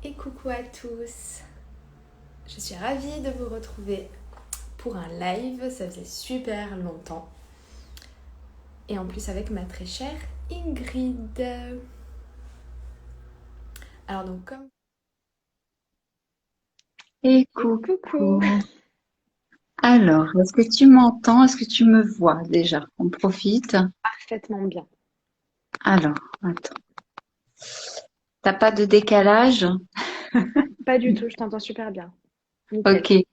Et coucou à tous. Je suis ravie de vous retrouver pour un live, ça faisait super longtemps. Et en plus avec ma très chère Ingrid. Alors donc comme... Et Et coucou. coucou. Alors, est-ce que tu m'entends? Est-ce que tu me vois déjà? On profite. Parfaitement bien. Alors, attends. T'as pas de décalage? Pas du tout, je t'entends super bien. Nickel. Ok.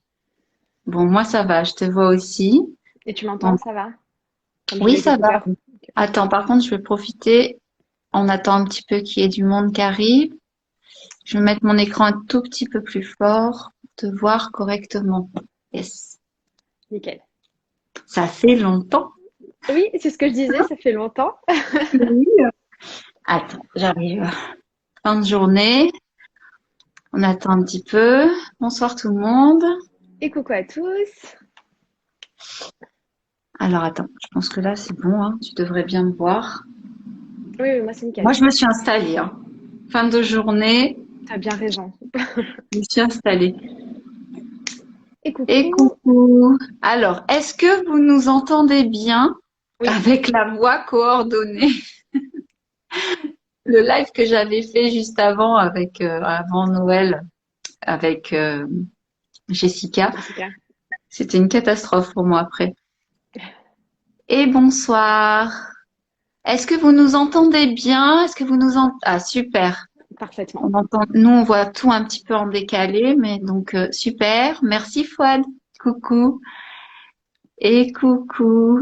Bon, moi ça va, je te vois aussi. Et tu Bon. m'entends, ça va? Comme j'ai Oui, les ça va. écouteurs. Ok. Attends, par contre, je vais profiter. On attend un petit peu qu'il y ait du monde qui arrive. Je vais mettre mon écran un tout petit peu plus fort pour te voir correctement. Yes. Nickel. Ça fait longtemps. Oui, c'est ce que je disais, ça fait longtemps. Oui. Attends, j'arrive. Fin de journée. On attend un petit peu. Bonsoir tout le monde. Et coucou à tous. Alors attends, je pense que là c'est bon, hein, tu devrais bien me voir. Oui, oui, moi c'est Moi nickel. je me suis installée, hein. Fin de journée, T'as bien raison. je me suis installée. Et Et coucou. coucou. Alors, est-ce que vous nous entendez bien Oui, avec la voix coordonnée? Le live que j'avais fait juste avant avec avant Noël avec Jessica, Jessica. c'était une catastrophe pour moi après. Et bonsoir. Est-ce que vous nous entendez bien? Est-ce que vous nous entendez? Ah super. Parfaitement. On entend, nous, on voit tout un petit peu en décalé, mais donc super. Merci Fouad. Coucou et coucou.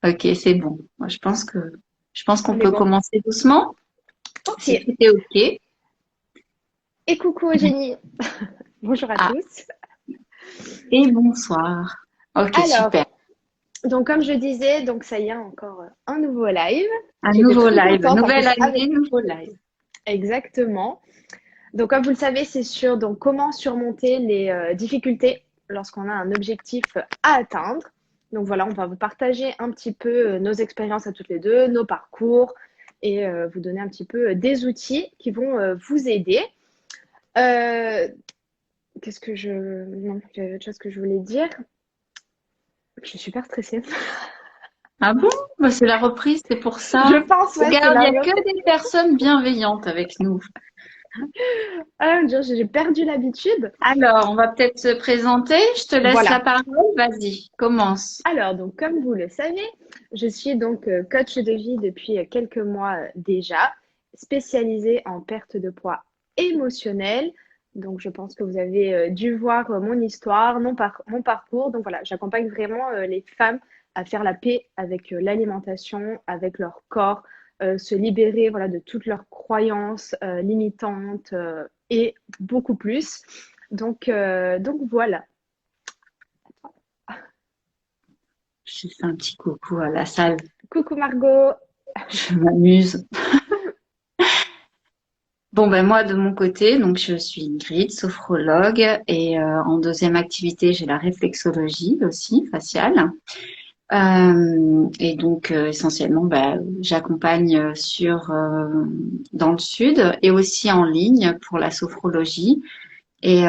Ok, c'est bon. Moi, je pense qu'on On est peut bon. commencer doucement, Ok. si tout est ok. Et coucou Eugénie. Bonjour à Ah, tous. et bonsoir. Ok, Alors, super. donc comme je disais, donc ça y est, encore un nouveau live. Un J'étais nouveau très live, contente en nouvelle plus année, avec nouveau live. exactement. Donc comme vous le savez, c'est sur donc comment surmonter les difficultés lorsqu'on a un objectif à atteindre. Donc voilà, on va vous partager un petit peu nos expériences à toutes les deux, nos parcours et vous donner un petit peu des outils qui vont vous aider. Euh, Qu'est-ce que je... Non, il y avait autre chose que je voulais dire. Je suis super stressée. Ah bon? Bah, c'est la reprise, c'est pour Je ça. pense, ouais, c'est Regarde, il la n'y a ref. que des personnes bienveillantes avec nous. Ah, mon Dieu, j'ai perdu l'habitude. Alors, on va peut-être se présenter. Je te laisse la Voilà. parole. Vas-y, commence. Alors, donc, comme vous le savez, je suis donc coach de vie depuis quelques mois déjà, spécialisée en perte de poids émotionnel. Donc, je pense que vous avez dû voir mon histoire, mon parcours. Donc, voilà, j'accompagne vraiment les femmes à faire la paix avec l'alimentation, avec leur corps, se libérer voilà, de toutes leurs croyances limitantes et beaucoup plus. Donc voilà. Je fais un petit coucou à la salle. Coucou Margot. Je m'amuse. Bon, ben moi, de mon côté, donc je suis Ingrid, sophrologue, et en deuxième activité, j'ai la réflexologie aussi, faciale. Et donc, essentiellement, ben, j'accompagne dans le sud et aussi en ligne pour la sophrologie. Et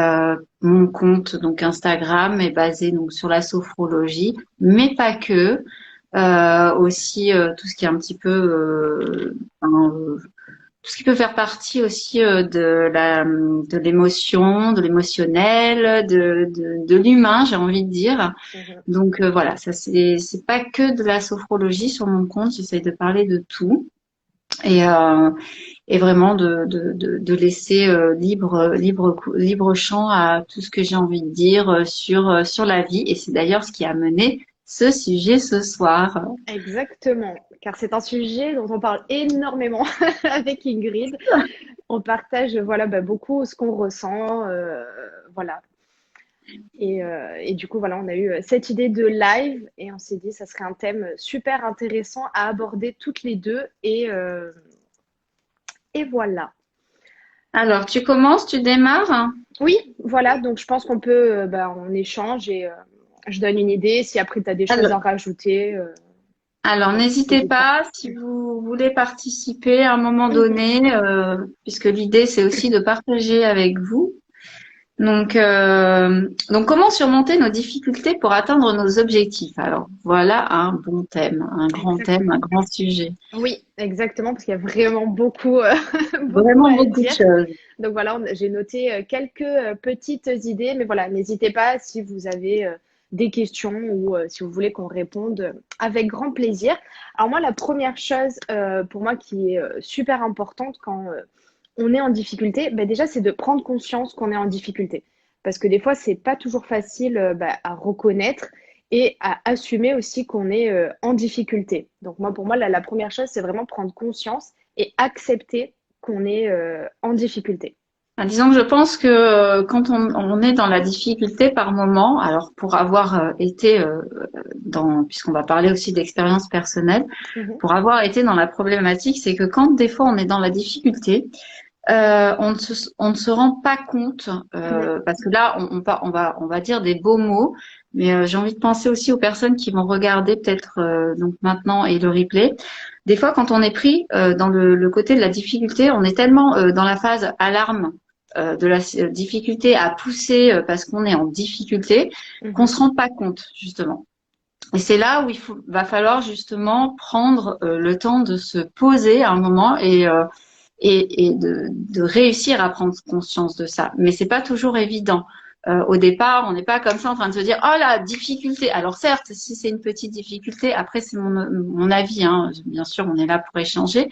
mon compte donc Instagram est basé donc sur la sophrologie, mais pas que. Aussi tout ce qui est un petit peu tout ce qui peut faire partie aussi de l'émotion, de l'émotionnel, de l'humain, j'ai envie de dire. Mhm. Donc voilà, ça c'est pas que de la sophrologie sur mon compte. J'essaye de parler de tout et et vraiment de laisser libre champ à tout ce que j'ai envie de dire sur la vie. Et c'est d'ailleurs ce qui a mené ce sujet ce soir. Exactement, car c'est un sujet dont on parle énormément avec Ingrid. On partage voilà bah, beaucoup ce qu'on ressent, voilà. Et du coup voilà, on a eu cette idée de live et on s'est dit ça serait un thème super intéressant à aborder toutes les deux et voilà. Alors, tu commences, tu démarres? Oui, voilà, donc je pense qu'on peut, bah, on échange et je donne une idée. Si après tu as des choses Alors, à rajouter, Alors, n'hésitez N'hésite pas. pas si vous voulez participer à un moment Mhm. donné, puisque l'idée, c'est aussi de partager avec vous. Donc, comment surmonter nos difficultés pour atteindre nos objectifs? Alors, voilà un bon thème, Exact. un grand sujet. Oui, exactement, parce qu'il y a vraiment beaucoup, beaucoup Vraiment à beaucoup de dire. choses. Donc voilà, j'ai noté quelques petites idées, mais voilà, n'hésitez pas si vous avez des questions ou si vous voulez qu'on réponde avec grand plaisir. Alors moi, la première chose pour moi qui est super importante quand on est en difficulté, bah, déjà, c'est de prendre conscience qu'on est en difficulté. Parce que des fois, c'est pas toujours facile bah, à reconnaître et à assumer aussi qu'on est en difficulté. Donc moi, pour moi, la première chose, c'est vraiment prendre conscience et accepter qu'on est en difficulté. Disons que je pense que quand on est dans la difficulté par moment, alors pour avoir été puisqu'on va parler aussi d'expérience personnelle, Mhm. pour avoir été dans la problématique, c'est que quand des fois on est dans la difficulté, on ne se rend pas compte Mhm. parce que là on va dire des beaux mots, mais j'ai envie de penser aussi aux personnes qui vont regarder peut-être donc maintenant et le replay. Des fois, quand on est pris dans le côté de la difficulté, on est tellement dans la phase alarme de la difficulté à pousser parce qu'on est en difficulté qu'on Mhm. se rend pas compte justement. Et c'est là où va falloir justement prendre le temps de se poser à un moment et de réussir à prendre conscience de ça. Mais c'est pas toujours évident. Au départ, on n'est pas comme ça en train de se dire oh la difficulté. Alors certes, si c'est une petite difficulté, après c'est mon avis, hein. Bien sûr, on est là pour échanger.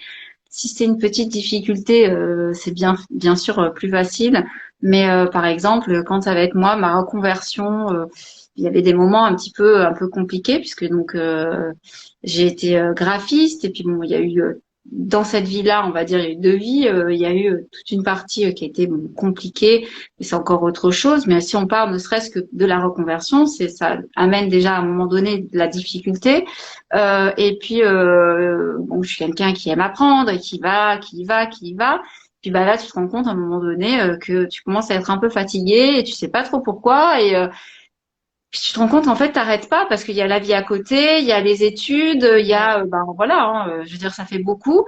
Si c'est une petite difficulté, c'est bien sûr plus facile. Mais par exemple, quand ça va être moi, ma reconversion, il y avait des moments un peu compliqués puisque donc j'ai été graphiste et puis bon, il y a eu dans cette vie-là, on va dire, il y a eu deux vies. Il y a eu toute une partie qui a été bon, compliquée, et c'est encore autre chose. Mais si on parle ne serait-ce que de la reconversion, ça amène déjà à un moment donné de la difficulté. Et puis, bon, je suis quelqu'un qui aime apprendre et qui y va. Puis bah là, tu te rends compte à un moment donné que tu commences à être un peu fatigué et tu sais pas trop pourquoi. Et puis tu te rends compte en fait, t'arrêtes pas parce qu'il y a la vie à côté, il y a les études, il y Ouais. a, ben voilà, hein, je veux dire, ça fait beaucoup.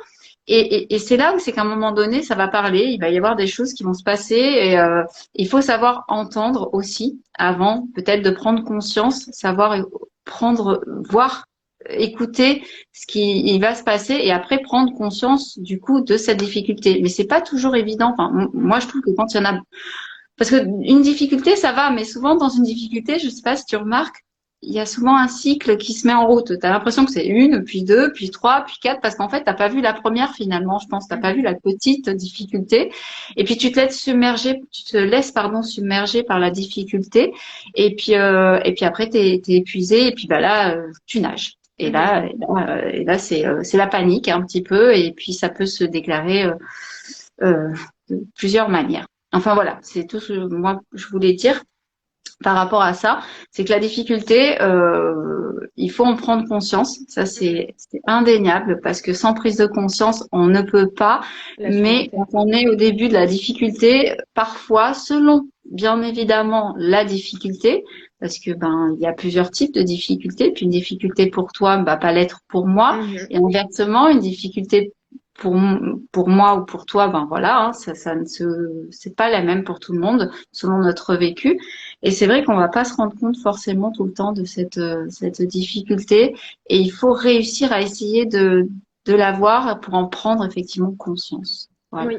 Et c'est là où c'est qu'à un moment donné, ça va parler, il va y avoir des choses qui vont se passer et il faut savoir entendre aussi avant peut-être de prendre conscience, savoir prendre, voir, écouter ce qui il va se passer et après prendre conscience du coup de cette difficulté. Mais c'est pas toujours évident. Enfin, moi, je trouve que quand il y en a parce que une difficulté, ça va, mais souvent dans une difficulté, je sais pas si tu remarques, il y a souvent un cycle qui se met en route. Tu as l'impression que c'est une, puis deux, puis trois, puis quatre, parce qu'en fait, t'as pas vu la première finalement, je pense, t'as pas vu Mhm. la petite difficulté. Et puis tu te laisses submerger, submerger par la difficulté. Et puis après, t'es épuisé, et puis bah là, tu nages. Mhm. Et là, c'est la panique un petit peu, et puis ça peut se déclarer euh, de plusieurs manières. Enfin voilà, c'est tout ce que moi je voulais dire par rapport à ça, c'est que la difficulté, il faut en prendre conscience, ça Mhm. c'est indéniable parce que sans prise de conscience, on ne peut pas. La Mais surmonter. quand on est au début de la difficulté, parfois, selon bien évidemment la difficulté, parce que ben il y a plusieurs types de difficultés, puis une difficulté pour toi ne va pas l'être pour moi, Mhm. et inversement, une difficulté pour moi ou pour toi, ben voilà, hein, ça ne se, c'est pas la même pour tout le monde selon notre vécu. Et c'est vrai qu'on va pas se rendre compte forcément tout le temps de cette difficulté. Et il faut réussir à essayer de la voir pour en prendre effectivement conscience. Voilà. Oui,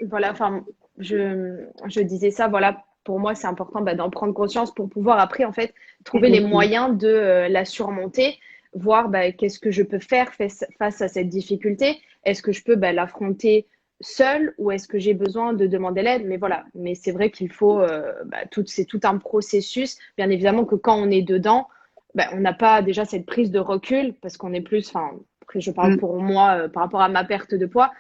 voilà, enfin, je disais ça, voilà, pour moi, c'est important bah, d'en prendre conscience pour pouvoir après, en fait, trouver les Complètement. moyens de la surmonter, voir bah, qu'est-ce que je peux faire face à cette difficulté. Est-ce que je peux bah, l'affronter seule ou est-ce que j'ai besoin de demander l'aide? Mais voilà, mais c'est vrai qu'il faut, bah, c'est tout un processus. Bien évidemment que quand on est dedans, bah, on n'a pas déjà cette prise de recul parce qu'on est plus, enfin, après, je parle Mm. pour moi par rapport à ma perte de poids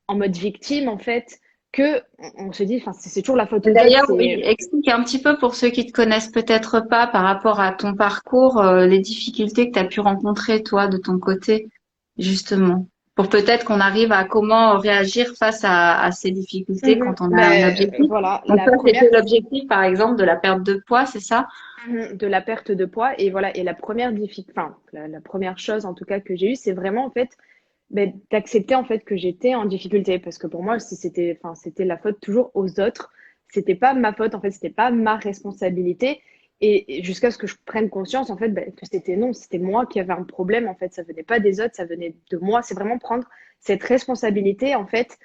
en mode victime, en fait, que on se dit, enfin, c'est toujours la faute aux autres. D'ailleurs, oui, C'est explique un petit peu pour ceux qui te connaissent peut-être pas par rapport à ton parcours, les difficultés que tu as pu rencontrer toi de ton côté, justement. pour peut-être qu'on arrive à comment réagir face à ces difficultés quand on a un objectif. Voilà, Donc la ça, première. c'était l'objectif, par exemple, de la perte de poids, c'est ça? De la perte de poids. Et voilà, et la première enfin, la première chose en tout cas que j'ai eue, c'est vraiment en fait d'accepter en fait que j'étais en difficulté. Parce que pour moi, si c'était, enfin, c'était la faute toujours aux autres. C'était pas ma faute, en fait, c'était pas ma responsabilité. Et jusqu'à ce que je prenne conscience, en fait, que c'était non, c'était moi qui avais un problème, en fait. Ça venait pas des autres, ça venait de moi. C'est vraiment prendre cette responsabilité, en fait,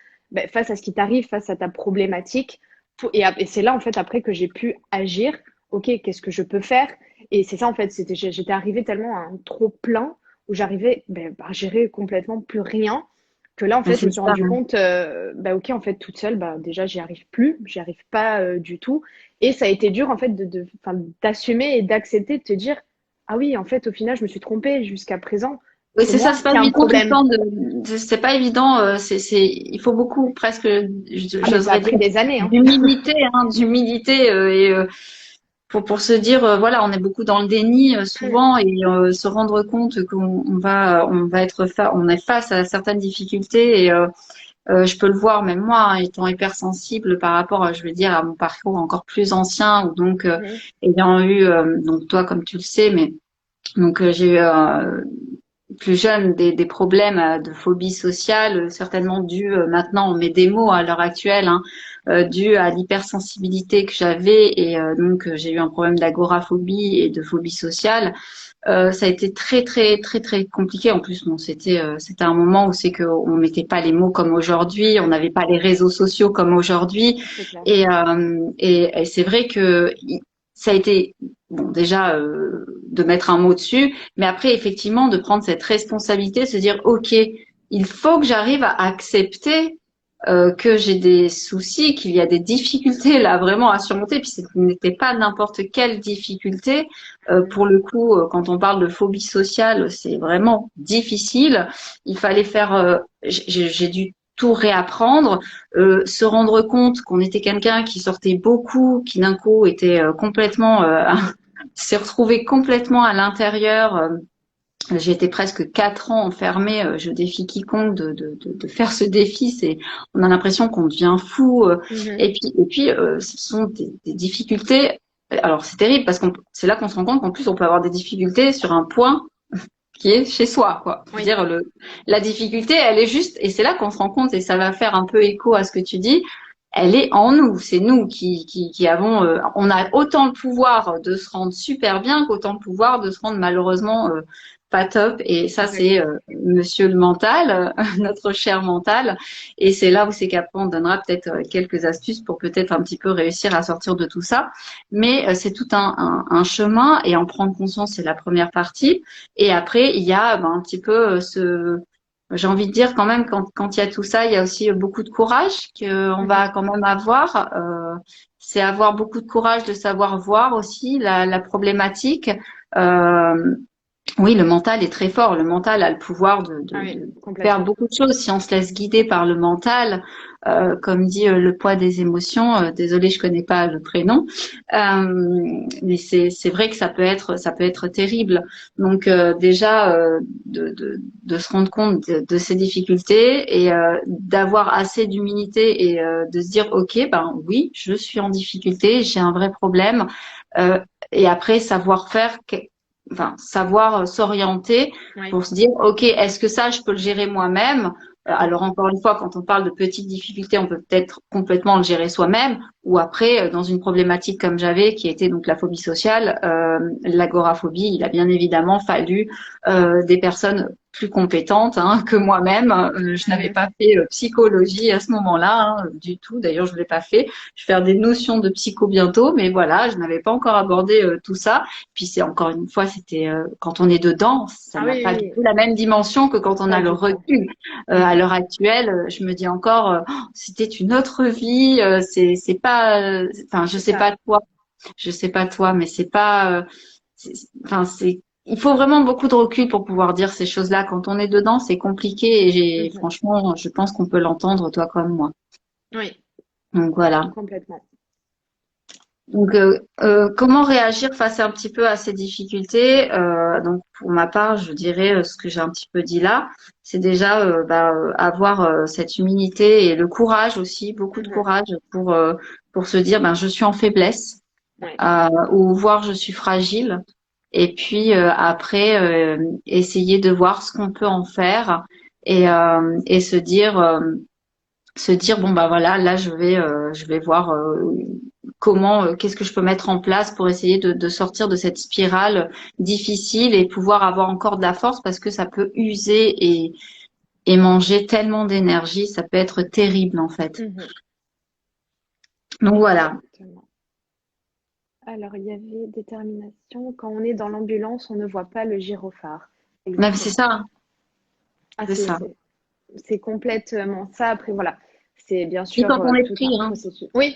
face à ce qui t'arrive, face à ta problématique. Et c'est là, en fait, après que j'ai pu agir. Ok, qu'est-ce que je peux faire? Et c'est ça, en fait, j'étais arrivée tellement à un trop plein où j'arrivais à gérer complètement plus rien, que là, en Mais fait, je c'est me suis ça. rendu compte, ok, en fait, toute seule, déjà, j'y arrive pas du tout. Et ça a été dur, en fait, enfin, d'assumer et d'accepter, de te dire, ah oui, en fait, au final, je me suis trompée jusqu'à présent. Oui, C'est c'est ça, moi c'est pas qui ai un évident tout le problème. temps c'est pas évident, il faut beaucoup, presque, Ah, mais ça a j'oserais dire, pris des années, hein. d'humilité, d'humilité, pour se dire, voilà, on est beaucoup dans le déni, souvent, et se rendre compte on est face à certaines difficultés, et je peux le voir, même moi, hein, étant hypersensible par rapport, je veux dire, à mon parcours encore plus ancien, ou donc, Mhm. ayant eu, donc toi, comme tu le sais, mais donc j'ai eu plus jeune des problèmes de phobie sociale, certainement dû maintenant on met des mots à l'heure actuelle, hein, dû à l'hypersensibilité que j'avais, et donc j'ai eu un problème d'agoraphobie et de phobie sociale. Ça a été très très très très compliqué. En plus, bon, c'était un moment où c'est que on mettait pas les mots comme aujourd'hui, on n'avait pas les réseaux sociaux comme aujourd'hui, C'est clair. et c'est vrai que ça a été bon déjà de mettre un mot dessus, mais après effectivement de prendre cette responsabilité, se dire ok, il faut que j'arrive à accepter que j'ai des soucis, qu'il y a des difficultés là vraiment à surmonter, puis ce n'était pas n'importe quelle difficulté. Mhm. Pour le coup, quand on parle de phobie sociale, c'est vraiment difficile. Il fallait faire, j'ai dû tout réapprendre, se rendre compte qu'on était quelqu'un qui sortait beaucoup, qui d'un coup était complètement, s'est retrouvé complètement à l'intérieur. J'ai été presque 4 ans enfermée. Je défie quiconque de faire ce défi. On a l'impression qu'on devient fou. Mhm. Et puis, ce sont des difficultés. Alors, c'est terrible parce qu'on, c'est là qu'on se rend compte qu'en plus, on peut avoir des difficultés sur un point qui est chez soi, quoi. Je veux Oui, dire, la difficulté, elle est juste, et c'est là qu'on se rend compte, et ça va faire un peu écho à ce que tu dis. Elle est en nous. C'est nous qui avons, on a autant le pouvoir de se rendre super bien qu'autant le pouvoir de se rendre malheureusement pas top. Et ça, c'est exactement. Monsieur le mental, notre cher mental. Et c'est là où c'est qu'après on donnera peut-être quelques astuces pour peut-être un petit peu réussir à sortir de tout ça. Mais c'est tout un chemin, et en prendre conscience, c'est la première partie. Et après, il y a un petit peu j'ai envie de dire quand même, quand il y a tout ça, il y a aussi beaucoup de courage qu'on Mhm. va quand même avoir. C'est avoir beaucoup de courage de savoir voir aussi la problématique. Euh, oui, le mental est très fort. Le mental a le pouvoir Ah oui, de faire complètement. beaucoup de choses si on se laisse guider par le mental. Comme dit le poids des émotions. Désolée, je connais pas le prénom, mais c'est vrai que ça peut être terrible. Donc déjà de se rendre compte de ces difficultés, et d'avoir assez d'humilité, et de se dire ok, ben oui, je suis en difficulté, j'ai un vrai problème. Euh, et après savoir faire enfin, savoir s'orienter Oui. pour se dire, OK, est-ce que ça, je peux le gérer moi-même? Alors, Mhm. encore une fois, quand on parle de petites difficultés, on peut peut-être complètement le gérer soi-même, ou après, dans une problématique comme j'avais, qui était donc la phobie sociale, l'agoraphobie, il a bien évidemment fallu des personnes plus compétentes que moi-même. Je n'avais Mhm. pas fait psychologie à ce moment-là, du tout. D'ailleurs, je ne l'ai pas fait. Je vais faire des notions de psycho bientôt, mais voilà, je n'avais pas encore abordé tout ça. Puis c'est encore une fois, c'était quand on est dedans, ça Ah n'a oui, pas du oui, tout la même dimension que quand on pas a le du tout. recul. À Mhm. l'heure actuelle, je me dis encore, oh, c'était une autre vie. C'est pas, enfin, C'est ça. je sais pas toi, mais c'est pas, enfin, il faut vraiment beaucoup de recul pour pouvoir dire ces choses-là. Quand on est dedans, c'est compliqué, et Mhm. franchement, je pense qu'on peut l'entendre, toi comme moi. Oui, Donc voilà. complètement. Donc, comment réagir face un petit peu à ces difficultés? Donc, pour ma part, je dirais ce que j'ai un petit peu dit là, c'est déjà avoir cette humilité et le courage aussi, beaucoup de Mhm. courage pour se dire, ben, je suis en faiblesse Ouais. ou voir je suis fragile. Et puis après, essayer de voir ce qu'on peut en faire et se dire bon bah voilà, là je vais voir comment, qu'est-ce que je peux mettre en place pour essayer de sortir de cette spirale difficile et pouvoir avoir encore de la force parce que ça peut user et manger tellement d'énergie, ça peut être terrible en fait. Mhm. Donc voilà. Exactement. Alors, il y avait détermination. Quand on est dans l'ambulance, on ne voit pas le gyrophare. Même c'est Exactement. ça, Ah, c'est ça. c'est complètement ça. Après, voilà. C'est bien Puis sûr quand on est tout pris, un hein, processus. Oui.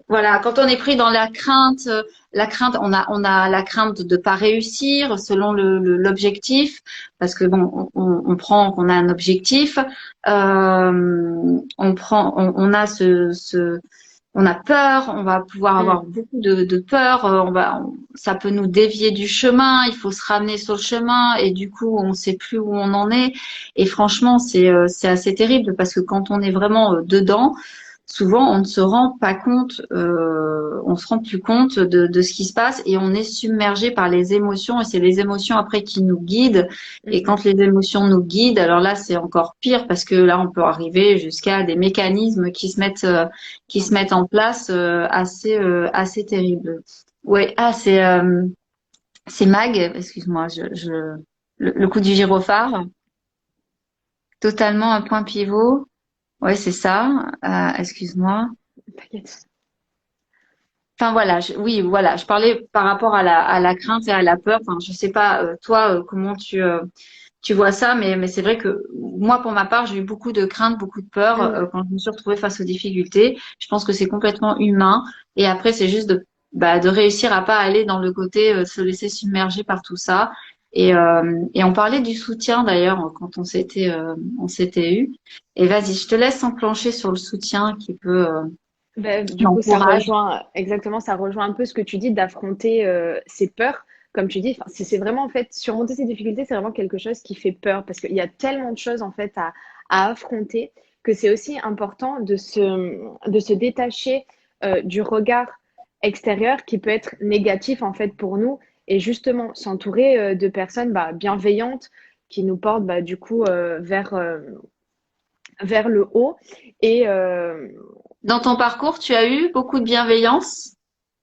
voilà, quand on est pris dans la crainte, on a la crainte de pas réussir selon l'objectif, parce que bon, on prend qu'on a un objectif, on a on a peur, on va pouvoir avoir Mm. beaucoup de peur, ça peut nous dévier du chemin, il faut se ramener sur le chemin et du coup, on sait plus où on en est. Et franchement, c'est assez terrible parce que quand on est vraiment dedans, souvent on ne se rend pas compte, on se rend plus compte de ce qui se passe et on est submergé par les émotions et c'est les émotions après qui nous guident. Et Mhm. quand les émotions nous guident, alors là c'est encore pire parce que là on peut arriver jusqu'à des mécanismes qui se mettent en place assez terribles. Ouais, c'est Mag, excuse-moi, le coup du gyrophare, totalement un point pivot. Ouais, c'est ça. Excuse-moi. T'inquiète. Enfin voilà, oui, voilà, je parlais par rapport à la crainte et à la peur. Enfin, je sais pas toi comment tu vois ça, mais c'est vrai que moi pour ma part, j'ai eu beaucoup de crainte, beaucoup de peur Mhm. quand je me suis retrouvée face aux difficultés. Je pense que c'est complètement humain. Et après, c'est juste de réussir à pas aller dans le côté se laisser submerger par tout ça. Et on parlait du soutien d'ailleurs quand on s'était eu. Et vas-y, je te laisse enclencher sur le soutien qui peut Ben, du coup, ça l'encourage. rejoint exactement, ça rejoint un peu ce que tu dis d'affronter ses peurs. Comme tu dis, enfin, c'est vraiment en fait surmonter ces difficultés, c'est vraiment quelque chose qui fait peur parce qu'il y a tellement de choses en fait à affronter que c'est aussi important de se détacher du regard extérieur qui peut être négatif en fait pour nous et justement s'entourer de personnes bah, bienveillantes qui nous portent bah, du coup vers le haut et Dans ton parcours, tu as eu beaucoup de bienveillance?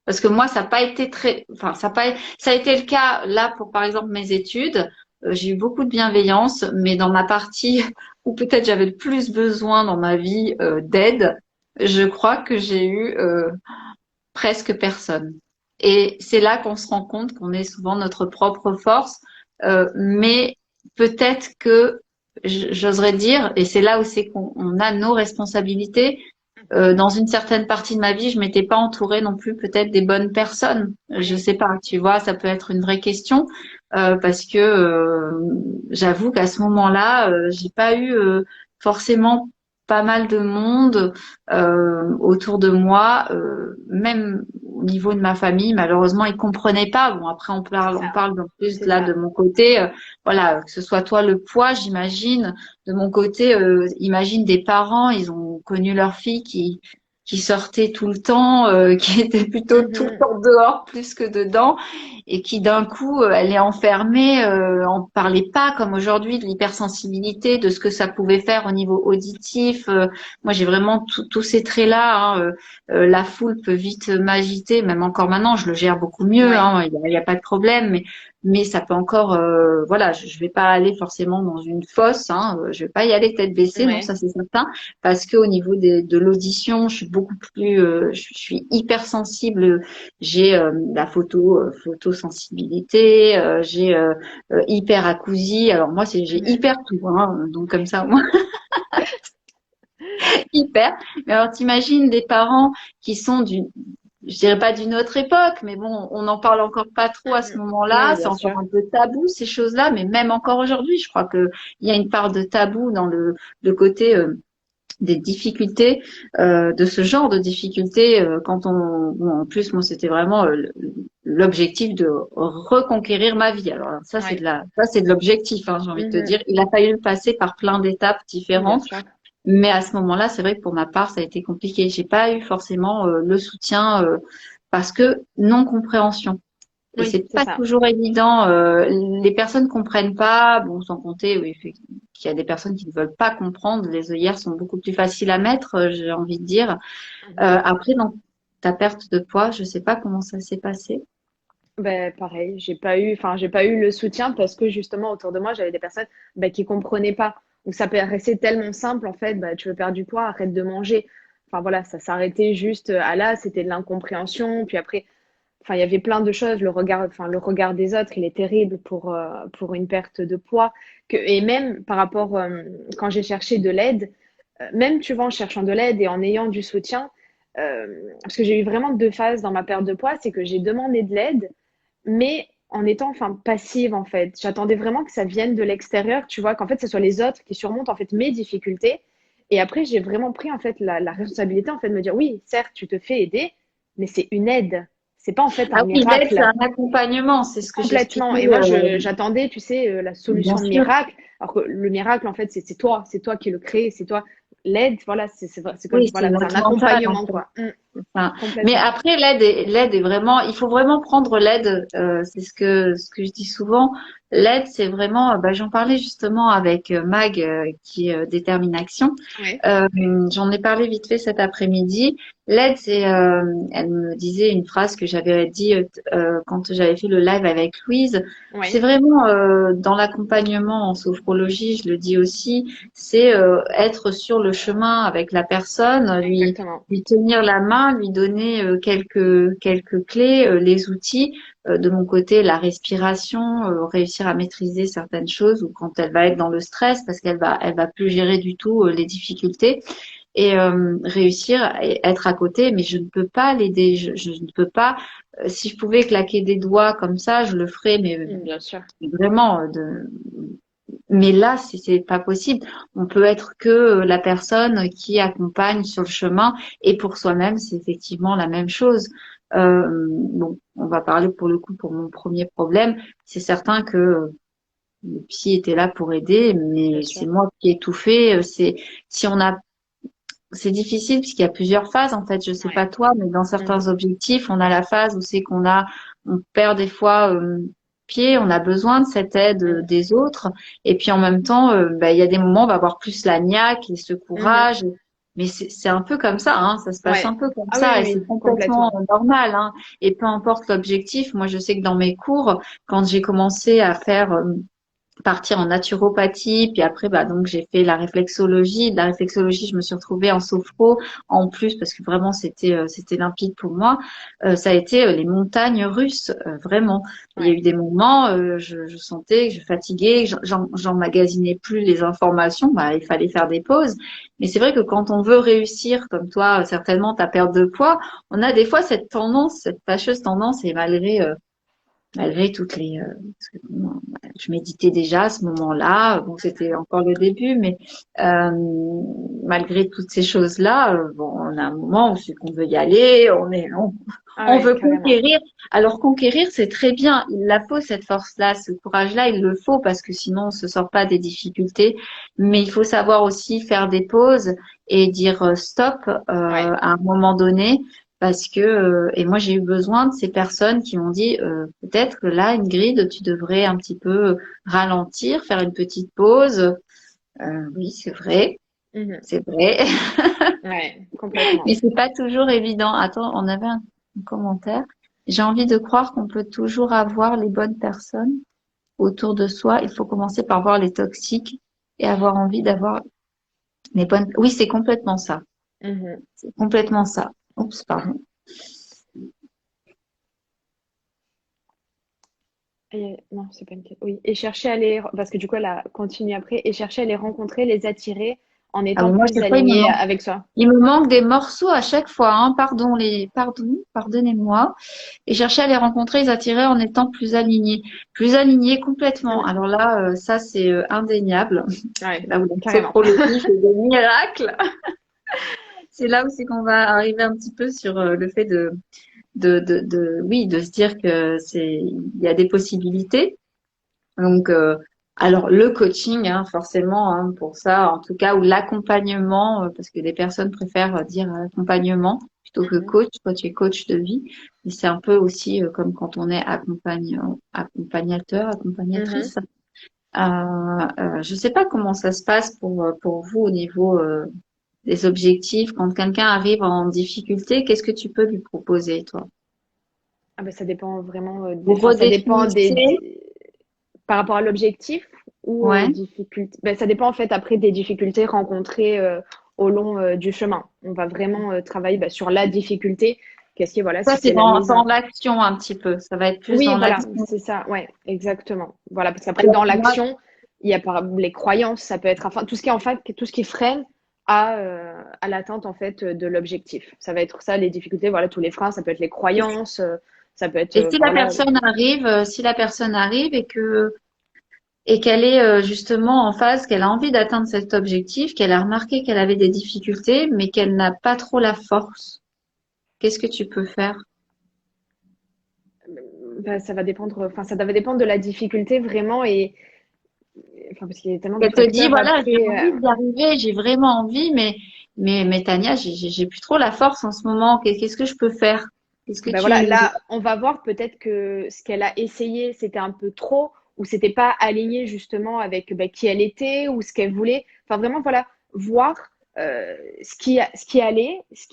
Parce que moi, ça n'a pas été enfin, ça a été le cas là pour, par exemple, mes études. J'ai eu beaucoup de bienveillance, mais dans ma partie où peut-être j'avais le plus besoin dans ma vie d'aide, je crois que j'ai eu presque personne. Et c'est là qu'on se rend compte qu'on est souvent notre propre force, mais peut-être que j'oserais dire, et c'est là où c'est qu'on a nos responsabilités, dans une certaine partie de ma vie, je m'étais pas entourée non plus peut-être des bonnes personnes. Je oui. sais pas, tu vois, ça peut être une vraie question parce que j'avoue qu'à ce moment-là, j'ai pas eu forcément pas mal de monde autour de moi, même au niveau de ma famille. Malheureusement, ils comprenaient pas. Bon, après C'est on ça, parle en plus c'est là ça. de mon côté. Voilà, que ce soit toi le poids, j'imagine de mon côté, imagine des parents, ils ont connu leur fille qui sortait tout le temps, qui était plutôt tout le Mhm. temps dehors plus que dedans, et qui d'un coup, elle est enfermée, on parlait pas comme aujourd'hui de l'hypersensibilité, de ce que ça pouvait faire au niveau auditif. Moi, j'ai vraiment tous ces traits-là. Hein, la foule peut vite m'agiter, même encore maintenant, je le gère beaucoup mieux. Ouais, Hein, il y a pas de problème, mais ça peut encore, voilà, je vais pas aller forcément dans une fosse, hein, je vais pas y aller tête baissée, non, ouais. ça c'est certain, parce que au niveau de l'audition, je suis beaucoup plus, je suis hyper sensible, j'ai la photosensibilité, j'ai hyper acousie, alors moi j'ai Mhm. hyper tout, hein, donc comme ça, moi, hyper. Mais alors t'imagines des parents qui sont je dirais pas d'une autre époque, mais bon, on n'en parle encore pas trop à ce Mhm. Oui, moment-là. C'est bien encore sûr. un peu tabou ces choses-là, mais même encore aujourd'hui, je crois que il y a une part de tabou dans le côté des difficultés, de ce genre de difficultés quand on, bon, en plus moi c'était vraiment l'objectif de reconquérir ma vie. Alors ça c'est Ouais. de la, ça c'est de l'objectif, hein, j'ai envie de te Mhm. dire. Il a fallu passer par plein d'étapes Bien différentes, sûr. mais à ce moment-là, c'est vrai que pour ma part, ça a été compliqué. J'ai pas eu forcément le soutien parce que non compréhension. Et Oui, c'est c'est pas ça. toujours évident. Les personnes comprennent pas. Bon, sans compter, oui, qu'il y a des personnes qui ne veulent pas comprendre. Les œillères sont beaucoup plus faciles à mettre, j'ai envie de dire. Mhm. Après, dans ta perte de poids, je sais pas comment ça s'est passé. Ben, pareil, j'ai pas eu le soutien parce que justement autour de moi, j'avais des personnes qui comprenaient pas. Ou ça paraissait tellement simple en fait, tu veux perdre du poids, arrête de manger. Enfin voilà, ça s'arrêtait juste à là, c'était de l'incompréhension. Puis après, enfin il y avait plein de choses. Le regard des autres, il est terrible pour une perte de poids. Et même par rapport quand j'ai cherché de l'aide, même tu vois en cherchant de l'aide et en ayant du soutien, parce que j'ai eu vraiment deux phases dans ma perte de poids, c'est que j'ai demandé de l'aide mais en étant enfin passive en fait. J'attendais vraiment que ça vienne de l'extérieur, tu vois, qu'en fait ce soit les autres qui surmontent en fait mes difficultés. Et après j'ai vraiment pris en fait la responsabilité en fait de me dire oui, certes tu te fais aider, mais c'est une aide. C'est pas en fait un Ah oui, l'aide, c'est miracle. un accompagnement. C'est ce que Complètement. j'expliquais. Et moi, j'attendais, tu sais, la Bien solution sûr. miracle. Alors que le miracle, en fait, c'est toi qui le crée, c'est toi. L'aide, voilà, c'est comme, Oui, c'est voilà, c'est un notre mental, en accompagnement, fait. quoi. Enfin, mais Complètement. après, l'aide est vraiment, il faut vraiment prendre l'aide. C'est ce que je dis souvent. L'aide, c'est vraiment, bah, j'en parlais justement avec Mag, qui détermine action. Ouais, Euh, J'en ai parlé vite fait cet après-midi. L'aide, c'est, elle me disait une phrase que j'avais dit quand j'avais fait le live avec Louise. C'est ouais, vraiment dans l'accompagnement en sophrologie, je le dis aussi, c'est être sur le chemin avec la personne, exactement. lui tenir la main, lui donner quelques clés, les outils. De mon côté, la respiration, réussir à maîtriser certaines choses ou quand elle va être dans le stress parce elle va plus gérer du tout les difficultés et réussir à être à côté. Mais je ne peux pas l'aider. Je ne peux pas. Si je pouvais claquer des doigts comme ça, je le ferais, mais Bien sûr. vraiment mais là, c'est pas possible. On peut être que la personne qui accompagne sur le chemin. Et pour soi-même, c'est effectivement la même chose. Bon, on va parler pour le coup pour mon premier problème. C'est certain que le psy était là pour aider, Bien mais sûr. c'est moi qui ai tout fait. Si on a, c'est difficile puisqu'il y a plusieurs phases en fait. Je sais Ouais. pas toi, mais dans certains Mhm. objectifs, on a la phase où c'est on perd des fois pied, on a besoin de cette aide Mhm. des autres. Et puis en même temps, bah, il y a des moments, on va avoir plus la niaque et ce Mhm. courage. Mais c'est un peu comme ça, hein, ça se passe un Ouais. peu comme Ah oui, ça et c'est oui, complètement complètement. normal, hein. Et peu importe l'objectif, moi je sais que dans mes cours, quand j'ai commencé à faire partir en naturopathie, puis après, bah, donc j'ai fait la réflexologie. De la réflexologie, je me suis retrouvée en sophro en plus parce que vraiment c'était limpide pour moi. Ça a été les montagnes russes, vraiment. Il y a Ouais. eu des moments, je sentais que je fatiguais, que j'emmagasinais plus les informations. Bah, il fallait faire des pauses. Mais c'est vrai que quand on veut réussir, comme toi, certainement ta perte de poids, on a des fois cette tendance, cette fâcheuse tendance, et malgré toutes parce que, bon, je méditais déjà à ce moment-là. Bon, c'était encore le début, mais euh, malgré toutes ces choses-là, bon, on a un moment où c'est qu'on veut y aller, Ah on ouais, veut carrément. conquérir. Alors conquérir, c'est très bien. Il la faut cette force-là, ce courage-là, il le faut parce que sinon on se sort pas des difficultés. Mais il faut savoir aussi faire des pauses et dire stop Ouais. à un moment donné parce que, et moi j'ai eu besoin de ces personnes qui m'ont dit, peut-être que là, Ingrid, tu devrais un petit peu ralentir, faire une petite pause. Oui, Mhm. c'est vrai, Ouais, complètement. mais c'est pas toujours évident. Attends, on avait un commentaire. J'ai envie de croire qu'on peut toujours avoir les bonnes personnes autour de soi. Il faut commencer par voir les toxiques et avoir envie d'avoir les bonnes. Oui, c'est complètement ça. Mhm. C'est complètement ça. Oups, pardon. Non, c'est pas une question. Oui, et chercher à les... Parce que du coup, elle a continué après. Et chercher à les rencontrer, les attirer en Ah étant bon, moi, je plus sais pas, aligné avec soi. il me manque des morceaux à chaque fois, hein. Pardonnez-moi. Et chercher à les rencontrer, les attirer en étant plus alignés complètement. Mm. Alors là, ça, c'est indéniable. C'est Ouais, là où la carrément. sophrologie fait des miracles. C'est là où c'est qu'on va arriver un petit peu sur le fait oui, de se dire que il y a des possibilités. Donc, alors le coaching, hein, forcément, hein, pour ça, en tout cas, ou l'accompagnement, parce que des personnes préfèrent dire accompagnement plutôt que Mhm. coach. Toi, tu es coach de vie, mais c'est un peu aussi comme quand on est accompagnateur, Mhm. accompagnatrice. Je sais pas comment ça se passe pour vous au niveau des objectifs. Quand quelqu'un arrive en difficulté, qu'est-ce que tu peux lui proposer, toi? Ah ben, ça dépend vraiment, Vous enfin, ça dépend redéfinissez? par rapport à l'objectif ou aux Ouais. difficultés. Ben, ça dépend en fait après des difficultés rencontrées au long du chemin. On va vraiment travailler sur la difficulté. Qu'est-ce qui, voilà, Ça, si c'est c'est la mise dans en... l'action un petit peu. Ça va être plus Oui, dans voilà, l'action. c'est ça, ouais, exactement. Voilà, parce qu'après, Alors, dans moi, l'action, il y a les croyances, ça peut être, enfin, tout ce qui est en fait, tout ce qui freine à l'atteinte en fait de l'objectif. Ça va être ça, les difficultés, voilà, tous les freins, ça peut être les croyances, ça peut être, et si enfin, la voilà, personne arrive, et qu'elle est justement en phase, qu'elle a envie d'atteindre cet objectif, qu'elle a remarqué qu'elle avait des difficultés, mais qu'elle n'a pas trop la force, qu'est-ce que tu peux faire? ça va dépendre, enfin, ça va dépendre de la difficulté vraiment enfin, parce qu'il y a tellement de Elle te dit, facteurs voilà, j'ai après. envie d'y arriver, j'ai vraiment envie, mais Tania, j'ai plus trop la force en ce moment. Qu'est-ce que je peux faire? Qu'est-ce que Ben voilà, tu... là, on va voir peut-être que ce qu'elle a essayé, c'était un peu trop, ou c'était pas aligné justement avec qui elle était, ou ce qu'elle voulait. Enfin, vraiment, voilà, voir ce qui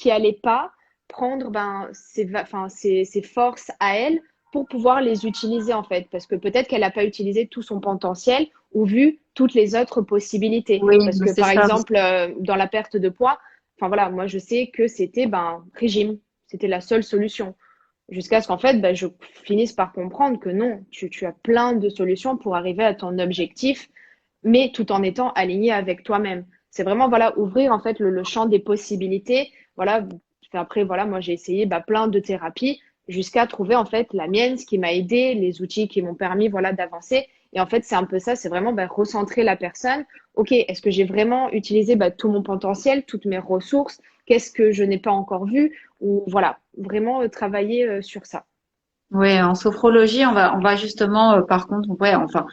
allait pas, prendre enfin, ses forces à elle pour pouvoir les utiliser en fait. Parce que peut-être qu'elle n'a pas utilisé tout son potentiel ou vu toutes les autres possibilités. Oui, Parce mais que c'est par ça. exemple, dans la perte de poids, enfin voilà, moi je sais que c'était régime, c'était la seule solution. Jusqu'à ce qu'en fait, je finisse par comprendre que non, tu as plein de solutions pour arriver à ton objectif, mais tout en étant aligné avec toi-même. C'est vraiment, voilà, ouvrir en fait le champ des possibilités. Voilà, après, voilà, moi j'ai essayé plein de thérapies jusqu'à trouver en fait la mienne, ce qui m'a aidé, les outils qui m'ont permis, voilà, d'avancer. Et en fait, c'est un peu ça, c'est vraiment recentrer la personne. Ok, est-ce que j'ai vraiment utilisé tout mon potentiel, toutes mes ressources? Qu'est-ce que je n'ai pas encore vu? Ou voilà, vraiment travailler sur ça. Oui, en sophrologie, on va justement, par contre, ouais, enfin,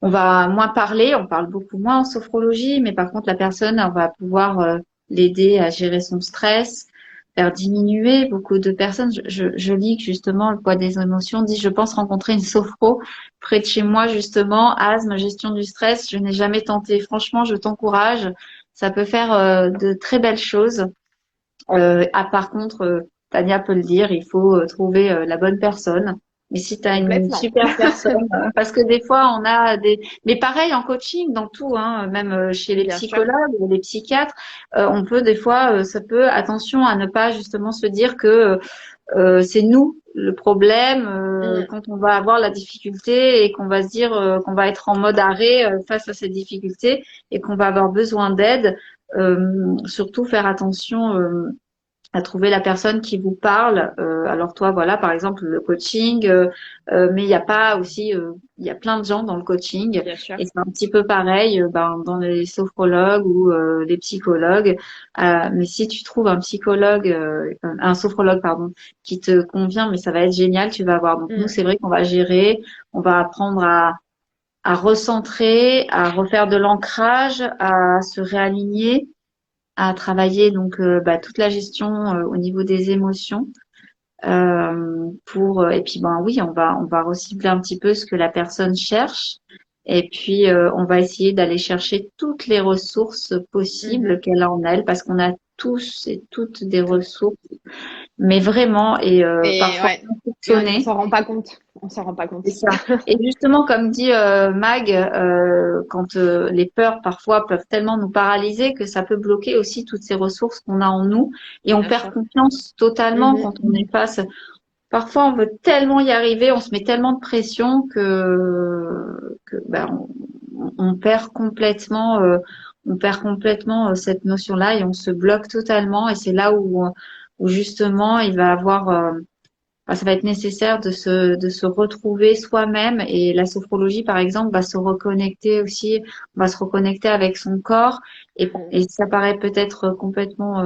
on va moins parler, on parle beaucoup moins en sophrologie, mais par contre, la personne, on va pouvoir l'aider à gérer son stress, faire diminuer. Beaucoup de personnes, je lis que justement le poids des émotions dit, je pense rencontrer une sophro près de chez moi, justement, asthme, gestion du stress, je n'ai jamais tenté. Franchement, je t'encourage. Ça peut faire de très belles choses. Par contre, Tania peut le dire, il faut trouver la bonne personne. Mais si tu as une Complètement. super personne, parce que des fois on a des, mais pareil en coaching, dans tout, hein, même chez les Bien sûr. psychologues, les psychiatres, on peut des fois, ça peut, attention à ne pas justement se dire que c'est nous le problème Mm. quand on va avoir la difficulté et qu'on va se dire qu'on va être en mode arrêt face à cette difficulté et qu'on va avoir besoin d'aide. Surtout faire attention à trouver la personne qui vous parle. Alors toi, voilà, par exemple, le coaching, mais il n'y a pas aussi, il y a plein de gens dans le coaching Bien sûr. et c'est un petit peu pareil dans les sophrologues ou les psychologues. Mais si tu trouves un psychologue, un sophrologue, pardon, qui te convient, mais ça va être génial, tu vas voir. Donc nous, Mm. c'est vrai qu'on va gérer, on va apprendre à recentrer, à refaire de l'ancrage, à se réaligner à travailler donc toute la gestion au niveau des émotions pour et puis ben oui on va recibler un petit peu ce que la personne cherche et puis on va essayer d'aller chercher toutes les ressources Mhm. possibles qu'elle a en elle parce qu'on a tous et toutes des ressources mais vraiment et Et parfois ouais, et on insoupçonnées. s'en rend pas compte. On s'en rend pas C'est compte. ça. Et justement, comme dit Mag, quand les peurs parfois peuvent tellement nous paralyser que ça peut bloquer aussi toutes ces ressources qu'on a en nous et on Bien perd sûr. confiance totalement Mhm. quand on est face. Parfois, on veut tellement y arriver, on se met tellement de pression que on perd complètement. on perd complètement cette notion-là et on se bloque totalement. Et c'est là où justement il va avoir, ça va être nécessaire de se retrouver soi-même. Et la sophrologie, par exemple, va se reconnecter aussi, on va se reconnecter avec son corps. Mhm. Et ça paraît peut-être complètement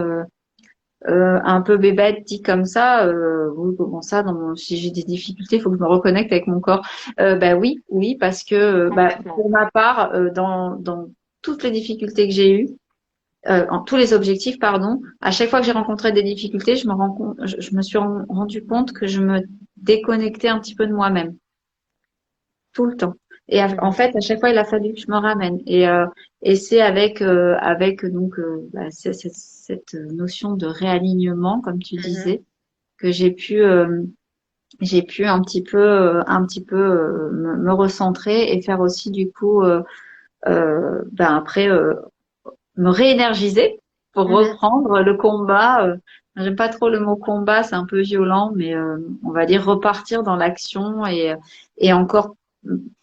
un peu bébête dit comme ça. Oui, comment ça, si j'ai des difficultés, il faut que je me reconnecte avec mon corps. Bah oui, oui, parce que Complètement. pour ma part, dans toutes les difficultés que j'ai eues, en tous les objectifs, pardon, à chaque fois que j'ai rencontré des difficultés, je me suis rendu compte que je me déconnectais un petit peu de moi-même tout le temps. Et en Mhm. fait, à chaque fois, il a fallu que je me ramène. Et c'est avec donc cette notion de réalignement, comme tu Mhm. disais, que j'ai pu un petit peu me recentrer et faire aussi du coup après me réénergiser pour Mhm. reprendre le combat. J'aime pas trop le mot combat, c'est un peu violent, mais on va dire repartir dans l'action et encore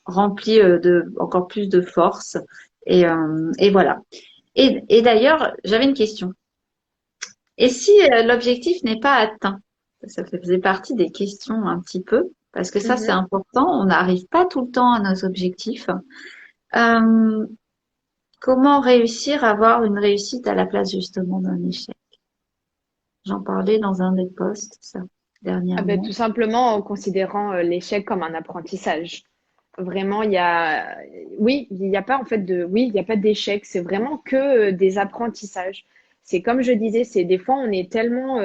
rempli de encore plus de force. Et voilà. Et d'ailleurs, j'avais une question. Et si l'objectif n'est pas atteint? Ça faisait partie des questions un petit peu, parce que ça, c'est Mhm. important. On n'arrive pas tout le temps à nos objectifs. Euh, Comment réussir à avoir une réussite à la place justement d'un échec? J'en parlais dans un des posts, ça, Ah ben, dernièrement. tout simplement en considérant l'échec comme un apprentissage. Vraiment, oui, il n'y a pas en fait oui, il n'y a pas d'échec. C'est vraiment que des apprentissages. C'est comme je disais, c'est des fois on est tellement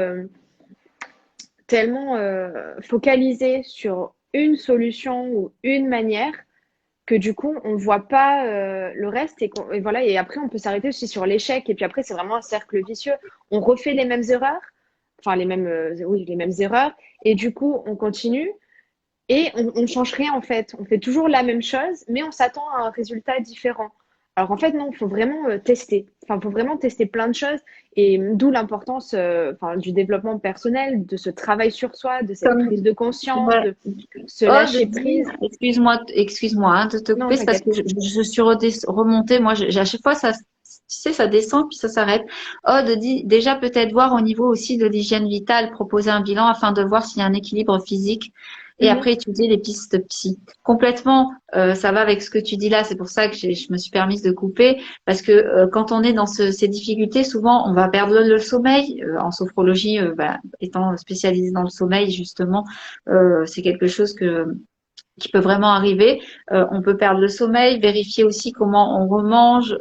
focalisé sur une solution ou une manière que du coup on voit pas le reste et voilà et après on peut s'arrêter aussi sur l'échec et puis après c'est vraiment un cercle vicieux. On refait les mêmes erreurs, enfin oui les mêmes erreurs et du coup on continue et on change rien en fait. On fait toujours la même chose, mais on s'attend à un résultat différent. Alors en fait, non, il faut vraiment tester. Enfin, il faut vraiment tester plein de choses. Et d'où l'importance enfin, du développement personnel, de ce travail sur soi, de cette Comme, prise de conscience, ouais. de se Oh, de lâcher dire, prise. excuse-moi hein, de te Non, couper, c'est parce t'inquiète. que je suis remontée. Moi, à chaque fois, ça, tu sais, ça descend puis ça s'arrête. Oh, déjà peut-être voir au niveau aussi de l'hygiène vitale, proposer un bilan afin de voir s'il y a un équilibre physique et Mhm. après étudier les pistes psy. Complètement, ça va avec ce que tu dis là. C'est pour ça que je me suis permise de couper parce que quand on est dans ces difficultés, souvent on va perdre le sommeil. En sophrologie, étant spécialisée dans le sommeil, justement c'est quelque chose qui peut vraiment arriver. On peut perdre le sommeil, vérifier aussi comment on remange,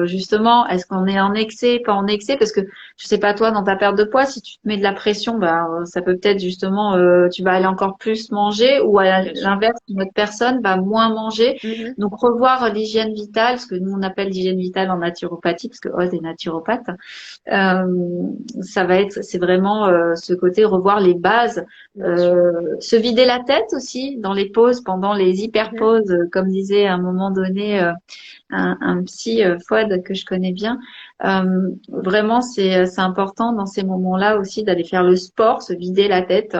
justement, est-ce qu'on est en excès, pas en excès, parce que je sais pas toi, dans ta perte de poids, si tu te mets de la pression, ça peut peut-être justement, tu vas aller encore plus manger, ou à Bien sûr. l'inverse, une autre personne va moins manger. Mhm. Donc revoir l'hygiène vitale, ce que nous on appelle l'hygiène vitale en naturopathie, parce que Oz est naturopathe. C'est vraiment ce côté revoir les bases, Bien sûr. se vider la tête aussi dans les pauses, pendant les hyper Mhm. pauses, comme disait à un moment donné un psy Fouad que je connais bien. Vraiment, c'est important dans ces moments-là aussi d'aller faire le sport, se vider la tête,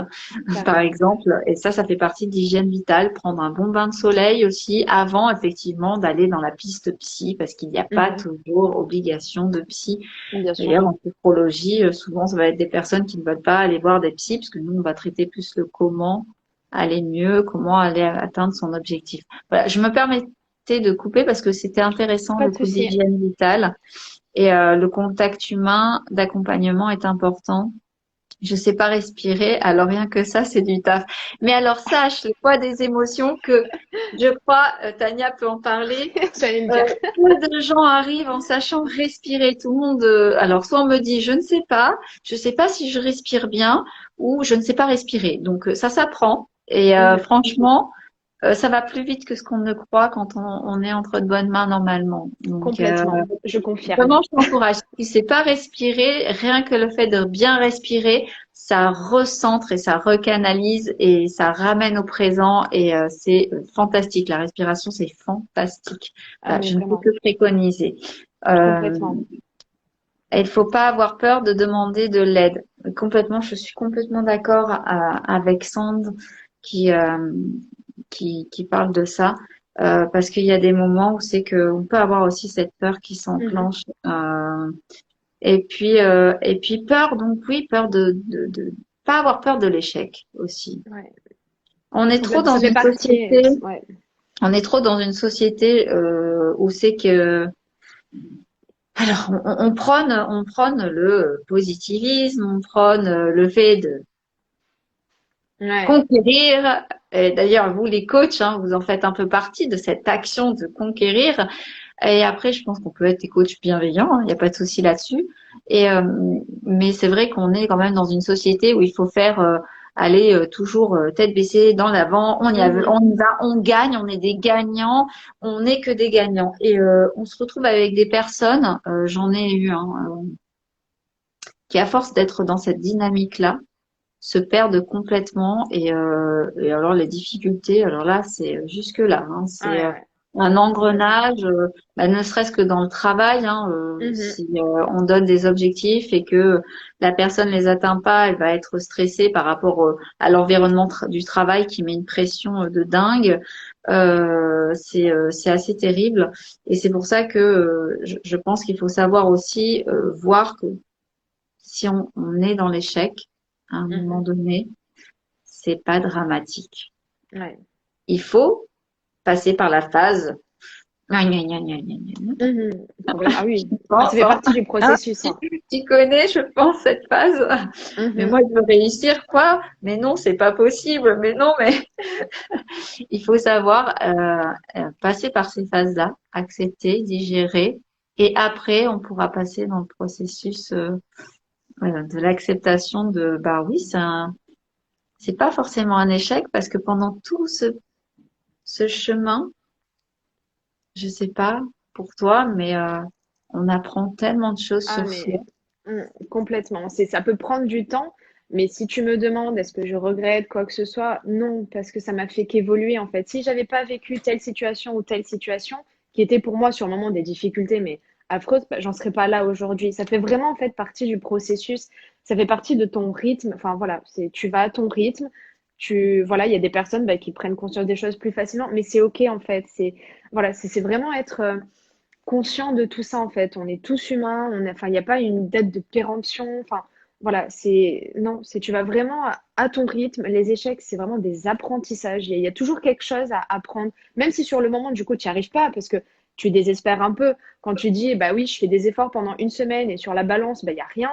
par Carrément. exemple. Et ça fait partie de l'hygiène vitale. Prendre un bon bain de soleil aussi avant, effectivement, d'aller dans la piste psy, parce qu'il n'y a pas Mhm. toujours obligation de psy. Bien sûr. D'ailleurs, en sophrologie, souvent, ça va être des personnes qui ne veulent pas aller voir des psys, parce que nous, on va traiter plus le comment aller mieux, comment aller atteindre son objectif. Voilà, je me permettais de couper parce que c'était intéressant Pas le de coup souci. d'hygiène vitale et le contact humain d'accompagnement est important. Je sais pas respirer, alors rien que ça, c'est du taf. Mais alors sache le poids des émotions que je crois, Tania peut en parler. J'allais le Euh, dire. Peu de gens arrivent en sachant respirer. Tout le monde, alors soit on me dit je ne sais pas si je respire bien, ou je ne sais pas respirer. Donc ça s'apprend. Et Mhm. franchement, ça va plus vite que ce qu'on ne croit quand on est entre de bonnes mains normalement. Donc Complètement. Je confirme. vraiment, je t'encourage. Si tu sais pas respirer, rien que le fait de bien respirer, ça recentre et ça recanalise et ça ramène au présent et c'est fantastique. La respiration, c'est fantastique. Ah, mais Je ne peux vraiment. que préconiser. Euh, Complètement. et il faut pas avoir peur de demander de l'aide. Complètement, je suis complètement d'accord avec Sand qui, euh, qui parle de ça. parce qu'il y a des moments où c'est que on peut avoir aussi cette peur qui Mhm. s'enclenche. Et puis peur, donc oui, peur de pas avoir peur de l'échec aussi. Ouais. On est trop dans Ça fait une partie. société, Ouais. on est trop dans une société où c'est que alors on prône le positivisme, on prône le fait de Ouais. conquérir. Et d'ailleurs, vous les coachs, hein, vous en faites un peu partie de cette action de conquérir. Et après, je pense qu'on peut être des coachs bienveillants, il n'y a pas de souci là-dessus. Et mais c'est vrai qu'on est quand même dans une société où il faut faire aller toujours tête baissée dans l'avant. Mhm. On y va, on gagne, on est des gagnants, on n'est que des gagnants. Et on se retrouve avec des personnes, j'en ai eu un, qui à force d'être dans cette dynamique-là, se perdent complètement. Et alors les difficultés, alors là, c'est jusque là, hein, c'est Ouais, ouais. un Complètement. engrenage, bah, ne serait-ce que dans le travail, hein, Mhm. si on donne des objectifs et que la personne les atteint pas, elle va être stressée par rapport à l'environnement du travail qui met une pression de dingue. C'est assez terrible et c'est pour ça que je pense qu'il faut savoir aussi voir que si on est dans l'échec à un moment Mhm. donné, c'est pas dramatique. Ouais. Il faut passer par la phase gna gna gna gna gna gna gna. Mhm. Complètement. Ah oui. Ah, ça fait Bon, partie du hein, processus, hein. tu connais, je pense, cette phase. Mais Mhm. moi, je veux réussir, quoi. Mais non, c'est pas possible. Mais non, mais il faut savoir passer par ces phases-là, accepter, digérer, et après, on pourra passer dans le processus voilà, de l'acceptation de, bah oui, c'est pas forcément un échec parce que pendant tout ce chemin, je sais pas pour toi, mais on apprend tellement de choses Ah, sur soi. mais complètement. Ça peut prendre du temps, mais si tu me demandes est-ce que je regrette quoi que ce soit, non, parce que ça m'a fait qu'évoluer en fait. Si j'avais pas vécu telle situation ou telle situation, qui était pour moi sur le moment des difficultés, mais affreuses, bah, j'en serais pas là aujourd'hui. Ça fait vraiment en fait partie du processus, ça fait partie de ton rythme. Enfin voilà, tu vas à ton rythme. Voilà, il y a des personnes bah, qui prennent conscience des choses plus facilement, mais c'est ok en fait. Voilà, c'est vraiment être conscient de tout ça en fait. On est tous humains, enfin, il n'y a pas une date de péremption. Enfin, voilà, non, tu vas vraiment à ton rythme. Les échecs, c'est vraiment des apprentissages. Il y a toujours quelque chose à apprendre, même si sur le moment, du coup, tu n'y arrives pas parce que tu désespères un peu. Quand tu dis, bah oui, je fais des efforts pendant une semaine et sur la balance, bah, il n'y a rien.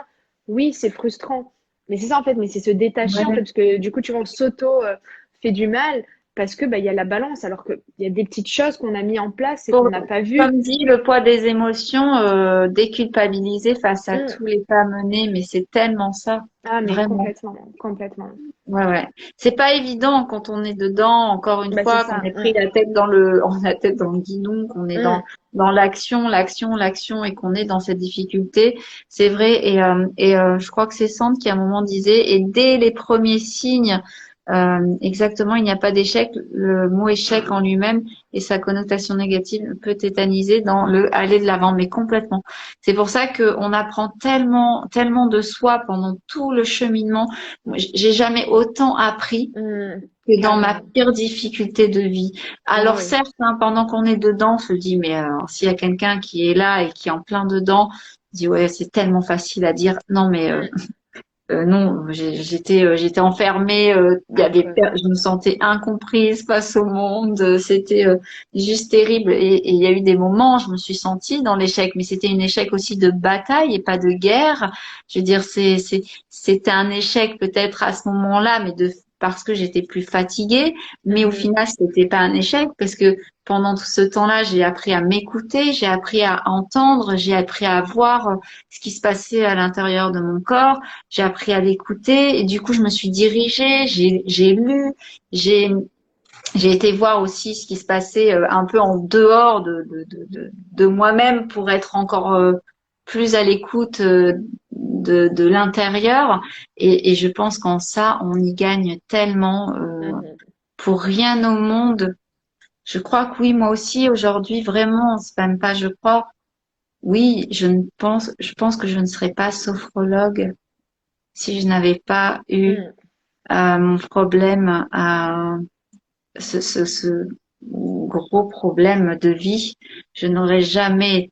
Oui, c'est frustrant. Mais c'est ça en fait, mais c'est se détacher en fait, Ouais. parce que du coup, tu vois, on fait du mal parce que bah, il y a la balance, alors qu'il y a des petites choses qu'on a mis en place et qu'on Pour, n'a pas vues. comme dit, le poids des émotions, déculpabiliser face à tous les pas menés, mais c'est tellement ça, Ah, mais vraiment. complètement, complètement. Ouais, ouais. C'est pas évident quand on est dedans, encore une Bah, c'est fois, qu'on ça. est pris la tête dans le, on a la tête dans le guidon, qu'on est Mm. dans l'action et qu'on est dans cette difficulté. C'est vrai. Et je crois que c'est Sand qui à un moment disait, et dès les premiers signes, exactement, il n'y a pas d'échec. Le mot échec en lui-même et sa connotation négative peut tétaniser dans le aller de l'avant, mais complètement. C'est pour ça qu'on apprend tellement, tellement de soi pendant tout le cheminement. Moi, j'ai jamais autant appris Mm. que dans ma Carrément. pire difficulté de vie. Ah Alors oui. certes, hein, pendant qu'on est dedans, on se dit, mais s'il y a quelqu'un qui est là et qui est en plein dedans, on dit ouais, c'est tellement facile à dire. Non, mais Mm. non, j'étais enfermée. Affreux. Je me sentais incomprise face au monde. C'était juste terrible. Et il y a eu des moments, je me suis sentie dans l'échec, mais c'était un échec aussi de bataille et pas de guerre. Je veux dire, c'était un échec peut-être à ce moment-là, mais parce que j'étais plus fatiguée. Mais au Mhm. final, c'était pas un échec parce que pendant tout ce temps-là, j'ai appris à m'écouter, j'ai appris à entendre, j'ai appris à voir ce qui se passait à l'intérieur de mon corps. J'ai appris à l'écouter et du coup, je me suis dirigée, j'ai lu, j'ai, j'ai été voir aussi ce qui se passait un peu en dehors de moi-même pour être encore plus à l'écoute de l'intérieur. Et je pense qu'en ça, on y gagne tellement Mhm. pour rien au monde. Je crois que oui, moi aussi, aujourd'hui, vraiment, c'est même pas, je crois, oui, je pense que je ne serais pas sophrologue si je n'avais pas eu Mm. mon problème, ce gros problème de vie, je n'aurais jamais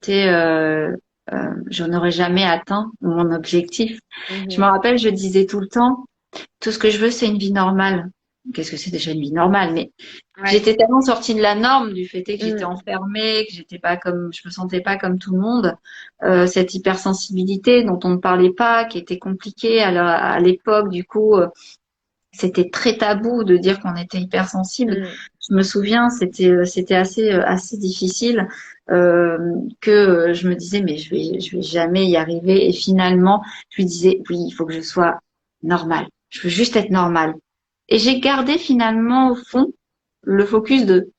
atteint mon objectif. Je me Mhm. rappelle, je disais tout le temps, tout ce que je veux, c'est une vie normale. Qu'est-ce que c'est déjà une vie normale? Mais Ouais. j'étais tellement sortie de la norme du fait que j'étais Mm. enfermée, que je me sentais pas comme tout le monde. Cette hypersensibilité dont on ne parlait pas, qui était compliquée à l'époque, du coup, c'était très tabou de dire qu'on était hypersensible. Mm. Je me souviens, c'était assez difficile que je me disais mais je vais jamais y arriver. Et finalement, je me disais oui, il faut que je sois normale. Je veux juste être normale. Et j'ai gardé finalement au fond le focus de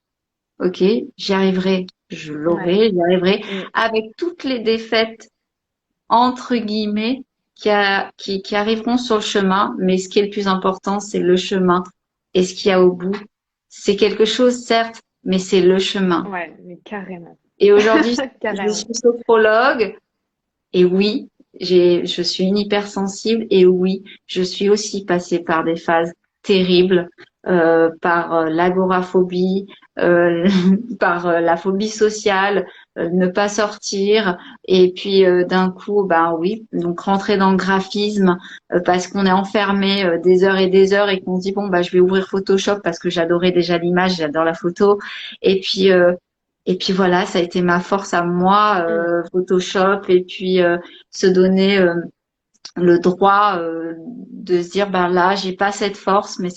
ok, j'y arriverai, je Ouais. l'aurai, j'y arriverai Mm. avec toutes les défaites entre guillemets, qui arriveront sur le chemin. Mais ce qui est le plus important, c'est le chemin. Et ce qu'il y a au bout, c'est quelque chose, certes, mais c'est le chemin. Ouais, mais carrément. Et aujourd'hui, je Carrément. suis sophrologue. Et oui, je suis une hypersensible. Et oui, je suis aussi passée par des phases terribles, par l'agoraphobie, euh, par la phobie sociale, ne pas sortir. Et puis d'un coup, ben oui, donc rentrer dans le graphisme parce qu'on est enfermé des heures et des heures et qu'on se dit bon bah je vais ouvrir Photoshop parce que j'adorais déjà l'image, j'adore la photo. Et puis voilà, ça a été ma force à moi, Mm. Photoshop, et puis se donner le droit de se dire, ben là, j'ai pas cette force, mais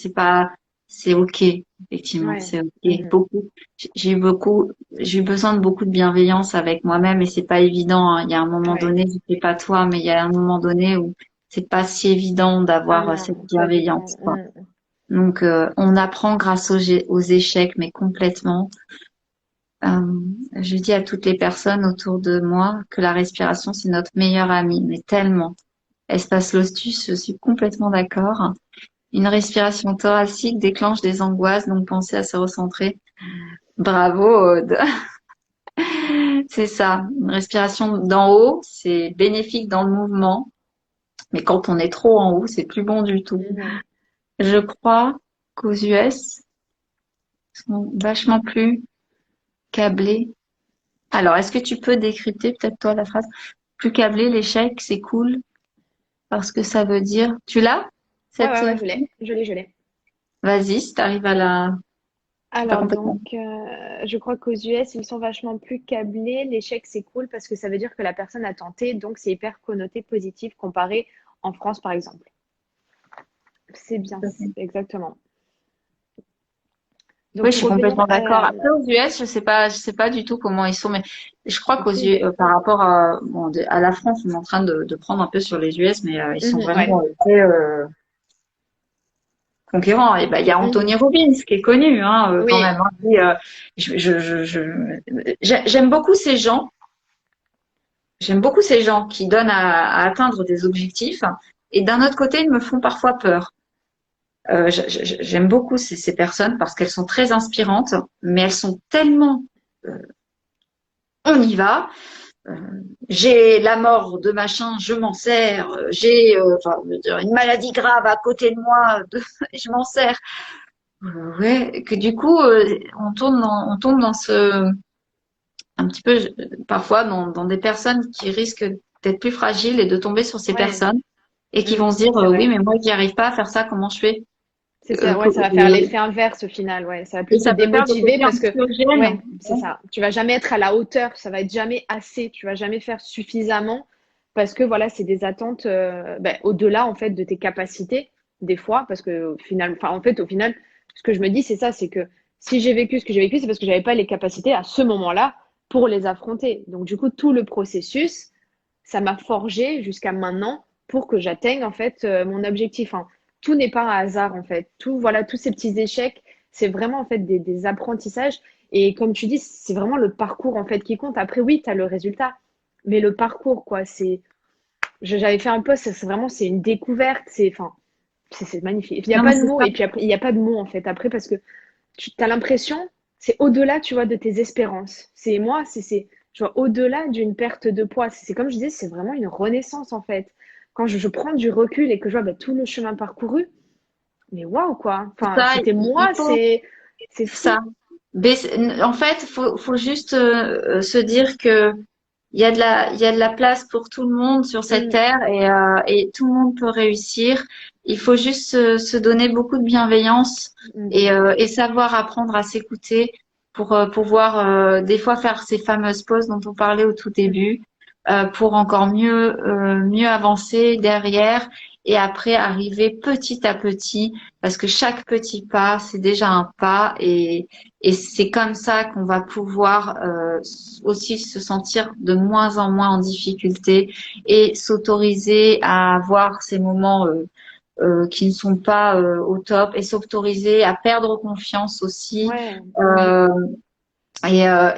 c'est ok, effectivement, Ouais. c'est ok. Mhm. J'ai eu besoin de beaucoup de bienveillance avec moi-même et c'est pas évident, hein. Il y a un moment Ouais. donné, je sais pas toi, mais il y a un moment donné où c'est pas si évident Ah d'avoir cette non, pas du tout. bienveillance, quoi. Mm. Donc, on apprend grâce aux échecs, mais complètement. Je dis à toutes les personnes autour de moi que la respiration, c'est notre meilleure amie, mais tellement. Espace Lostus, je suis complètement d'accord. Une respiration thoracique déclenche des angoisses, donc pensez à se recentrer. Bravo, Aude. C'est ça. Une respiration d'en haut, c'est bénéfique dans le mouvement, mais quand on est trop en haut, c'est plus bon du tout. Mhm. Je crois qu'aux US, ils sont vachement plus câblés. Alors, est-ce que tu peux décrypter peut-être toi la phrase? Plus câblé, l'échec, c'est cool parce que ça veut dire. Tu l'as? Ouais, Cette ouais, ouais, je l'ai. Je l'ai, je l'ai. Vas-y, si t'arrives à la. J'ai pas Alors donc, complètement. je crois qu'aux US, ils sont vachement plus câblés. L'échec, c'est cool parce que ça veut dire que la personne a tenté, donc c'est hyper connoté positif comparé en France, par exemple. C'est bien, exactement. Oui, Donc je pour suis revenir complètement à d'accord. la... Après, aux US, je sais pas du tout comment ils sont, mais je crois qu'aux Ok. US, par rapport à, bon, à la France, on est en train de prendre un peu sur les US, mais ils sont Mhm, ouais. vraiment très conquérants. Et ben, il y a Mhm. Anthony Robbins qui est connu, hein, quand Oui. même, hein. Lui, j'aime beaucoup ces gens. J'aime beaucoup ces gens qui donnent à atteindre des objectifs. Et d'un autre côté, ils me font parfois peur. J'aime beaucoup ces personnes parce qu'elles sont très inspirantes, mais elles sont tellement euh, on y va. Euh, j'ai la mort de machin, je m'en sers. J'ai enfin, je veux dire, une maladie grave à côté de moi, je m'en sers. Ouais, que du coup, on tombe dans ce, un petit peu, parfois, dans des personnes qui risquent d'être plus fragiles et de tomber sur ces Ouais. personnes et qui vont se Mhm, dire, c'est oui, vrai. mais moi, j'y arrive pas à faire ça, comment je fais? C'est ça, ouais, ça va faire l'effet inverse au final, ouais. Ça va Et plus te ça peut faire le démotiver côté parce que, anxiogène. ouais, c'est ça. Tu vas jamais être à la hauteur, ça va être jamais assez, tu vas jamais faire suffisamment parce que voilà, c'est des attentes ben, au-delà en fait de tes capacités des fois parce que au final, enfin en fait au final, ce que je me dis c'est ça, c'est que si j'ai vécu ce que j'ai vécu, c'est parce que j'avais pas les capacités à ce moment-là pour les affronter. Donc du coup, tout le processus, ça m'a forgé jusqu'à maintenant pour que j'atteigne en fait mon objectif. Hein. Tout n'est pas un hasard en fait. Tout, voilà, tous ces petits échecs, c'est vraiment en fait des apprentissages. Et comme tu dis, c'est vraiment le parcours en fait qui compte. Après, oui, tu as le résultat, mais le parcours, quoi, c'est. J'avais fait un post, c'est vraiment, c'est une découverte, c'est, enfin, c'est magnifique. Il n'y a Non, mais pas de c'est mots, ça. et puis après, il n'y a pas de mots en fait. Après, parce que tu as l'impression, c'est au-delà, tu vois, de tes espérances. C'est moi, je vois, au-delà d'une perte de poids. C'est comme je disais, c'est vraiment une renaissance, en fait. Quand je prends du recul et que je vois bah, tout le chemin parcouru, mais waouh, quoi. C'est Enfin, ça, c'était il moi, faut c'est ça. fou. En fait, faut juste se dire que il y a de la place pour tout le monde sur cette Mm, terre et tout le monde peut réussir. Il faut juste se donner beaucoup de bienveillance mhm. et savoir apprendre à s'écouter pour pouvoir des fois faire ces fameuses pauses dont on parlait au tout début, pour encore mieux avancer derrière et après arriver petit à petit, parce que chaque petit pas, c'est déjà un pas et c'est comme ça qu'on va pouvoir aussi se sentir de moins en moins en difficulté et s'autoriser à avoir ces moments qui ne sont pas au top et s'autoriser à perdre confiance aussi Ouais. euh,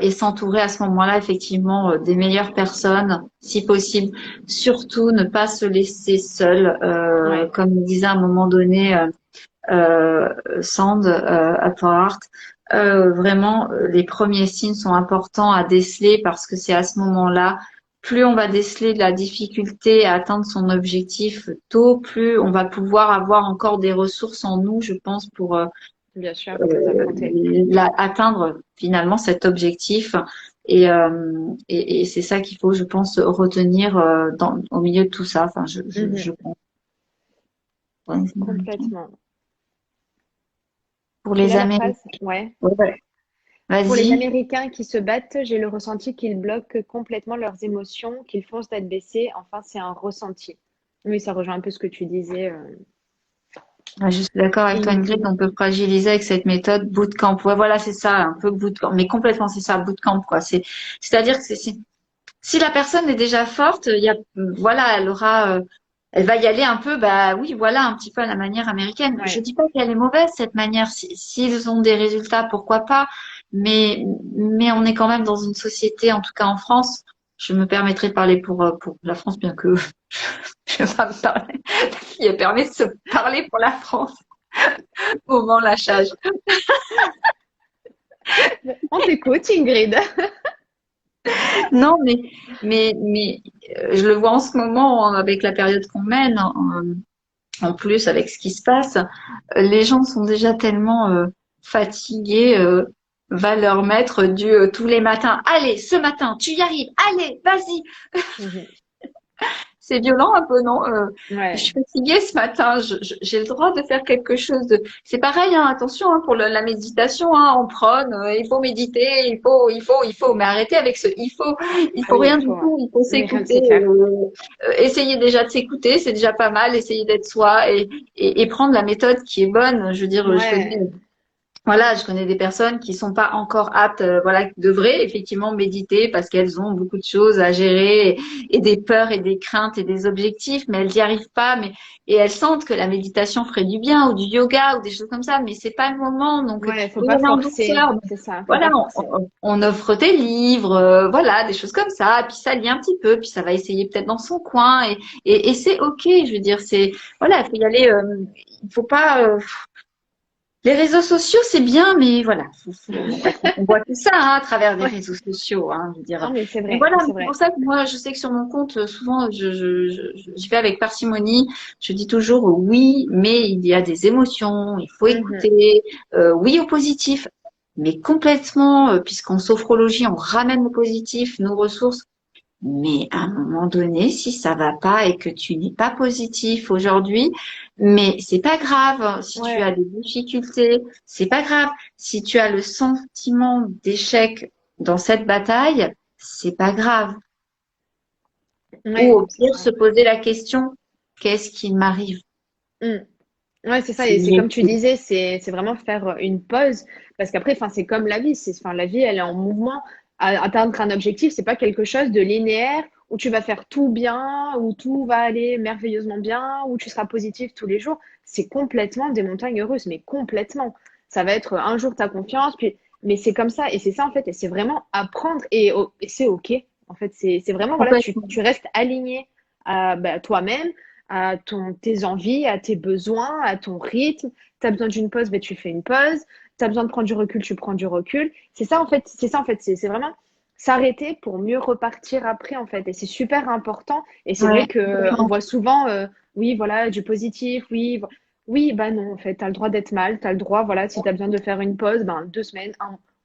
et s'entourer à ce moment-là effectivement des meilleures personnes si possible. Surtout ne pas se laisser seul, Ouais. comme disait à un moment donné Sand Apart. Vraiment, les premiers signes sont importants à déceler parce que c'est à ce moment-là, plus on va déceler de la difficulté à atteindre son objectif tôt, plus on va pouvoir avoir encore des ressources en nous, je pense, pour Bien sûr, très affronté. atteindre finalement cet objectif. Et c'est ça qu'il faut, je pense, retenir au milieu de tout ça. Enfin, Mhm. je pense. Ouais. Complètement. Pour Tu les l'as la Américains. phrase? Ouais. Ouais. Pour les Vas-y. Américains qui se battent, j'ai le ressenti qu'ils bloquent complètement leurs émotions, qu'ils foncent tête baissée. Enfin, c'est un ressenti. Oui, ça rejoint un peu ce que tu disais. Ouais, je suis d'accord avec toi, Il- Ingrid. On peut fragiliser avec cette méthode bootcamp. Ouais, voilà, c'est ça, un peu bootcamp. Mais complètement, c'est ça, bootcamp, quoi. C'est-à-dire que si la personne est déjà forte, voilà, elle va y aller un peu, bah oui, voilà, un petit peu à la manière américaine. Je Ouais, dis pas qu'elle est mauvaise, cette manière. S'ils ont des résultats, pourquoi pas. Mais on est quand même dans une société, en tout cas en France. Je me permettrai de parler pour la France, bien que je vais pas me parler. La fille, elle permet de se parler pour la France. Moment lâchage. on t'écoute, Ingrid. Non, mais je le vois en ce moment avec la période qu'on mène, en plus avec ce qui se passe. Les gens sont déjà tellement fatigués. Va leur mettre du tous les matins. Allez, ce matin, tu y arrives. Allez, vas-y. Mhm. C'est violent un peu, non? Je Ouais, suis fatiguée ce matin. J'ai le droit de faire quelque chose de. C'est pareil, hein, attention hein, pour la méditation. Hein, on prône, il faut méditer, il faut. Mais arrêtez avec ce il faut oui, il rien du faut. tout. Il faut Mais rien de s'écouter. s'y faire. Essayer déjà de s'écouter, c'est déjà pas mal. Essayer d'être soi et prendre la méthode qui est bonne. Je veux dire, je connais Ouais, voilà, je connais des personnes qui sont pas encore aptes, voilà, qui devraient effectivement méditer parce qu'elles ont beaucoup de choses à gérer et des peurs et des craintes et des objectifs, mais elles n'y arrivent pas. Et elles sentent que la méditation ferait du bien ou du yoga ou des choses comme ça, mais c'est pas le moment. Donc, ouais, faut faut y pas aller en forcer. douceur. Donc, C'est ça, faut voilà, pas forcer. on offre des livres, voilà, des choses comme ça. Puis ça lit un petit peu, puis ça va essayer peut-être dans son coin et c'est ok. Je veux dire, c'est voilà, il faut y aller. Il faut pas. Les réseaux sociaux, c'est bien, mais voilà, on voit tout ça hein, à travers les Ouais. réseaux sociaux, hein, je veux dire. Non, mais c'est Mais vrai, voilà, c'est c'est pour vrai. ça que moi, je sais que sur mon compte, souvent, j'y vais avec parcimonie. Je dis toujours oui, mais il y a des émotions, il faut Mhm. écouter, oui au positif, mais complètement, puisqu'en sophrologie, on ramène le positif, nos ressources. Mais à un moment donné, si ça va pas et que tu n'es pas positif aujourd'hui, mais c'est pas grave. Si tu as Ouais, des difficultés, c'est pas grave. Si tu as le sentiment d'échec dans cette bataille, c'est pas grave. Ou ouais, au c'est pire, ça. se poser la question, qu'est-ce qui m'arrive? Mm. Ouais, c'est ça. C'est Et c'est comme tu légitime. disais, c'est vraiment faire une pause. Parce qu'après, enfin, c'est comme la vie. Enfin, la vie, elle est en mouvement. Atteindre un objectif, c'est pas quelque chose de linéaire où tu vas faire tout bien, où tout va aller merveilleusement bien, où tu seras positif tous les jours. C'est complètement des montagnes russes, mais complètement. Ça va être un jour, tu as confiance, puis, mais c'est comme ça. Et c'est ça, en fait. Et c'est vraiment apprendre. Et c'est OK. En fait, c'est vraiment, voilà, Complètement. tu restes aligné à bah, toi-même à tes envies, à tes besoins, à ton rythme. Tu as besoin d'une pause, ben, tu fais une pause. Tu as besoin de prendre du recul, tu prends du recul. C'est ça en fait, c'est ça en fait, c'est vraiment s'arrêter pour mieux repartir après en fait. Et c'est super important. Et c'est vrai Ouais, que on complètement. voit souvent, oui, voilà, du positif, oui, oui, bah non, en fait, tu as le droit d'être mal, tu as le droit, voilà, si tu as besoin de faire une pause, ben 2 semaines,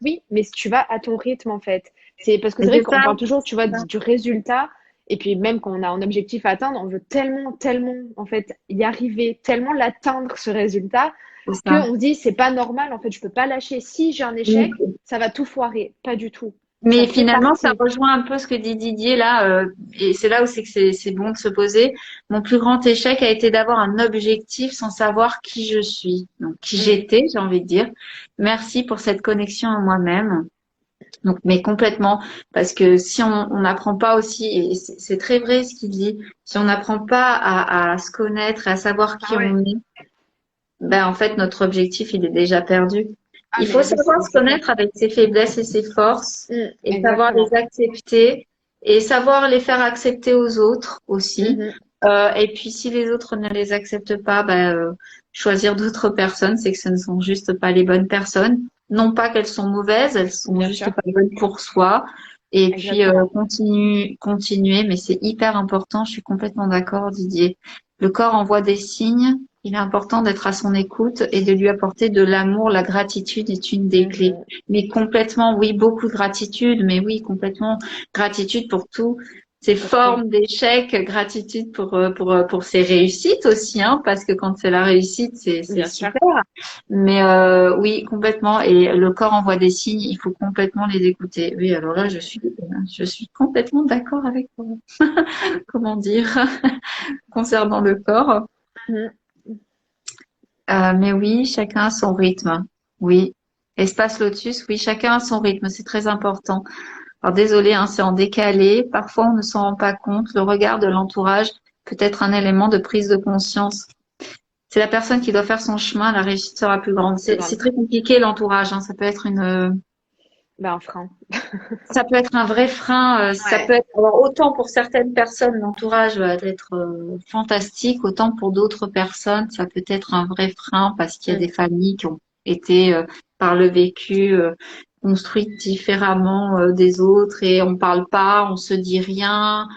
Oui, mais si tu vas à ton rythme, en fait. C'est parce que Mais c'est vrai c'est qu'on ça, parle toujours, tu vois, c'est ça. du résultat. Et puis même quand on a un objectif à atteindre, on veut tellement, tellement, en fait, y arriver, tellement l'atteindre, ce résultat, C'est ça. qu'on se dit, c'est pas normal, en fait, je peux pas lâcher. Si j'ai un échec, ça va tout foirer. Pas du tout. Ça Mais fait finalement, ça partie. rejoint un peu ce que dit Didier là, et c'est là où c'est que c'est bon de se poser. Mon plus grand échec a été d'avoir un objectif sans savoir qui je suis, donc qui Mm. j'étais, j'ai envie de dire. Merci pour cette connexion à moi-même. Donc, mais complètement, parce que si on n'apprend pas aussi, et c'est très vrai ce qu'il dit, si on n'apprend pas à se connaître, et à savoir qui Ah ouais. on est, ben en fait notre objectif il est déjà perdu. Ah, Il faut mais oui, savoir se c'est clair. connaître avec ses faiblesses et ses forces et savoir les Exactement. accepter et savoir les faire accepter aux autres aussi. Mhm. Et puis si les autres ne les acceptent pas, ben, choisir d'autres personnes, c'est que ce ne sont juste pas les bonnes personnes. Non pas qu'elles sont mauvaises, elles sont Bien juste sûr. pas bonnes pour soi. Et puis Exactement. continuer, mais c'est hyper important. Je suis complètement d'accord, Didier. Le corps envoie des signes. Il est important d'être à son écoute et de lui apporter de l'amour. La gratitude est une des clés. Mhm. Mais complètement, oui, beaucoup de gratitude, mais oui, complètement gratitude pour tout ces Pour tout. formes d'échecs, gratitude pour ses réussites aussi, hein, parce que quand c'est la réussite, c'est Bien sûr. super. Mais oui, complètement. Et le corps envoie des signes, il faut complètement les écouter. Oui, alors là, je suis complètement d'accord avec toi. Comment dire, concernant le corps. Mhm. Mais oui, chacun a son rythme. Oui. Espace Lotus, oui, chacun a son rythme, c'est très important. Alors désolé, hein, c'est en décalé. Parfois, on ne s'en rend pas compte. Le regard de l'entourage peut être un élément de prise de conscience. C'est la personne qui doit faire son chemin, la réussite sera plus grande. Plus C'est grande. très compliqué l'entourage, hein. Ça peut être Ben, un frein. ça peut être un vrai frein. Ça peut Ouais. être, alors autant pour certaines personnes, l'entourage va être fantastique, autant pour d'autres personnes, ça peut être un vrai frein parce qu'il y a des Mm. familles qui ont été par le vécu construites différemment des autres et on parle pas, on se dit rien.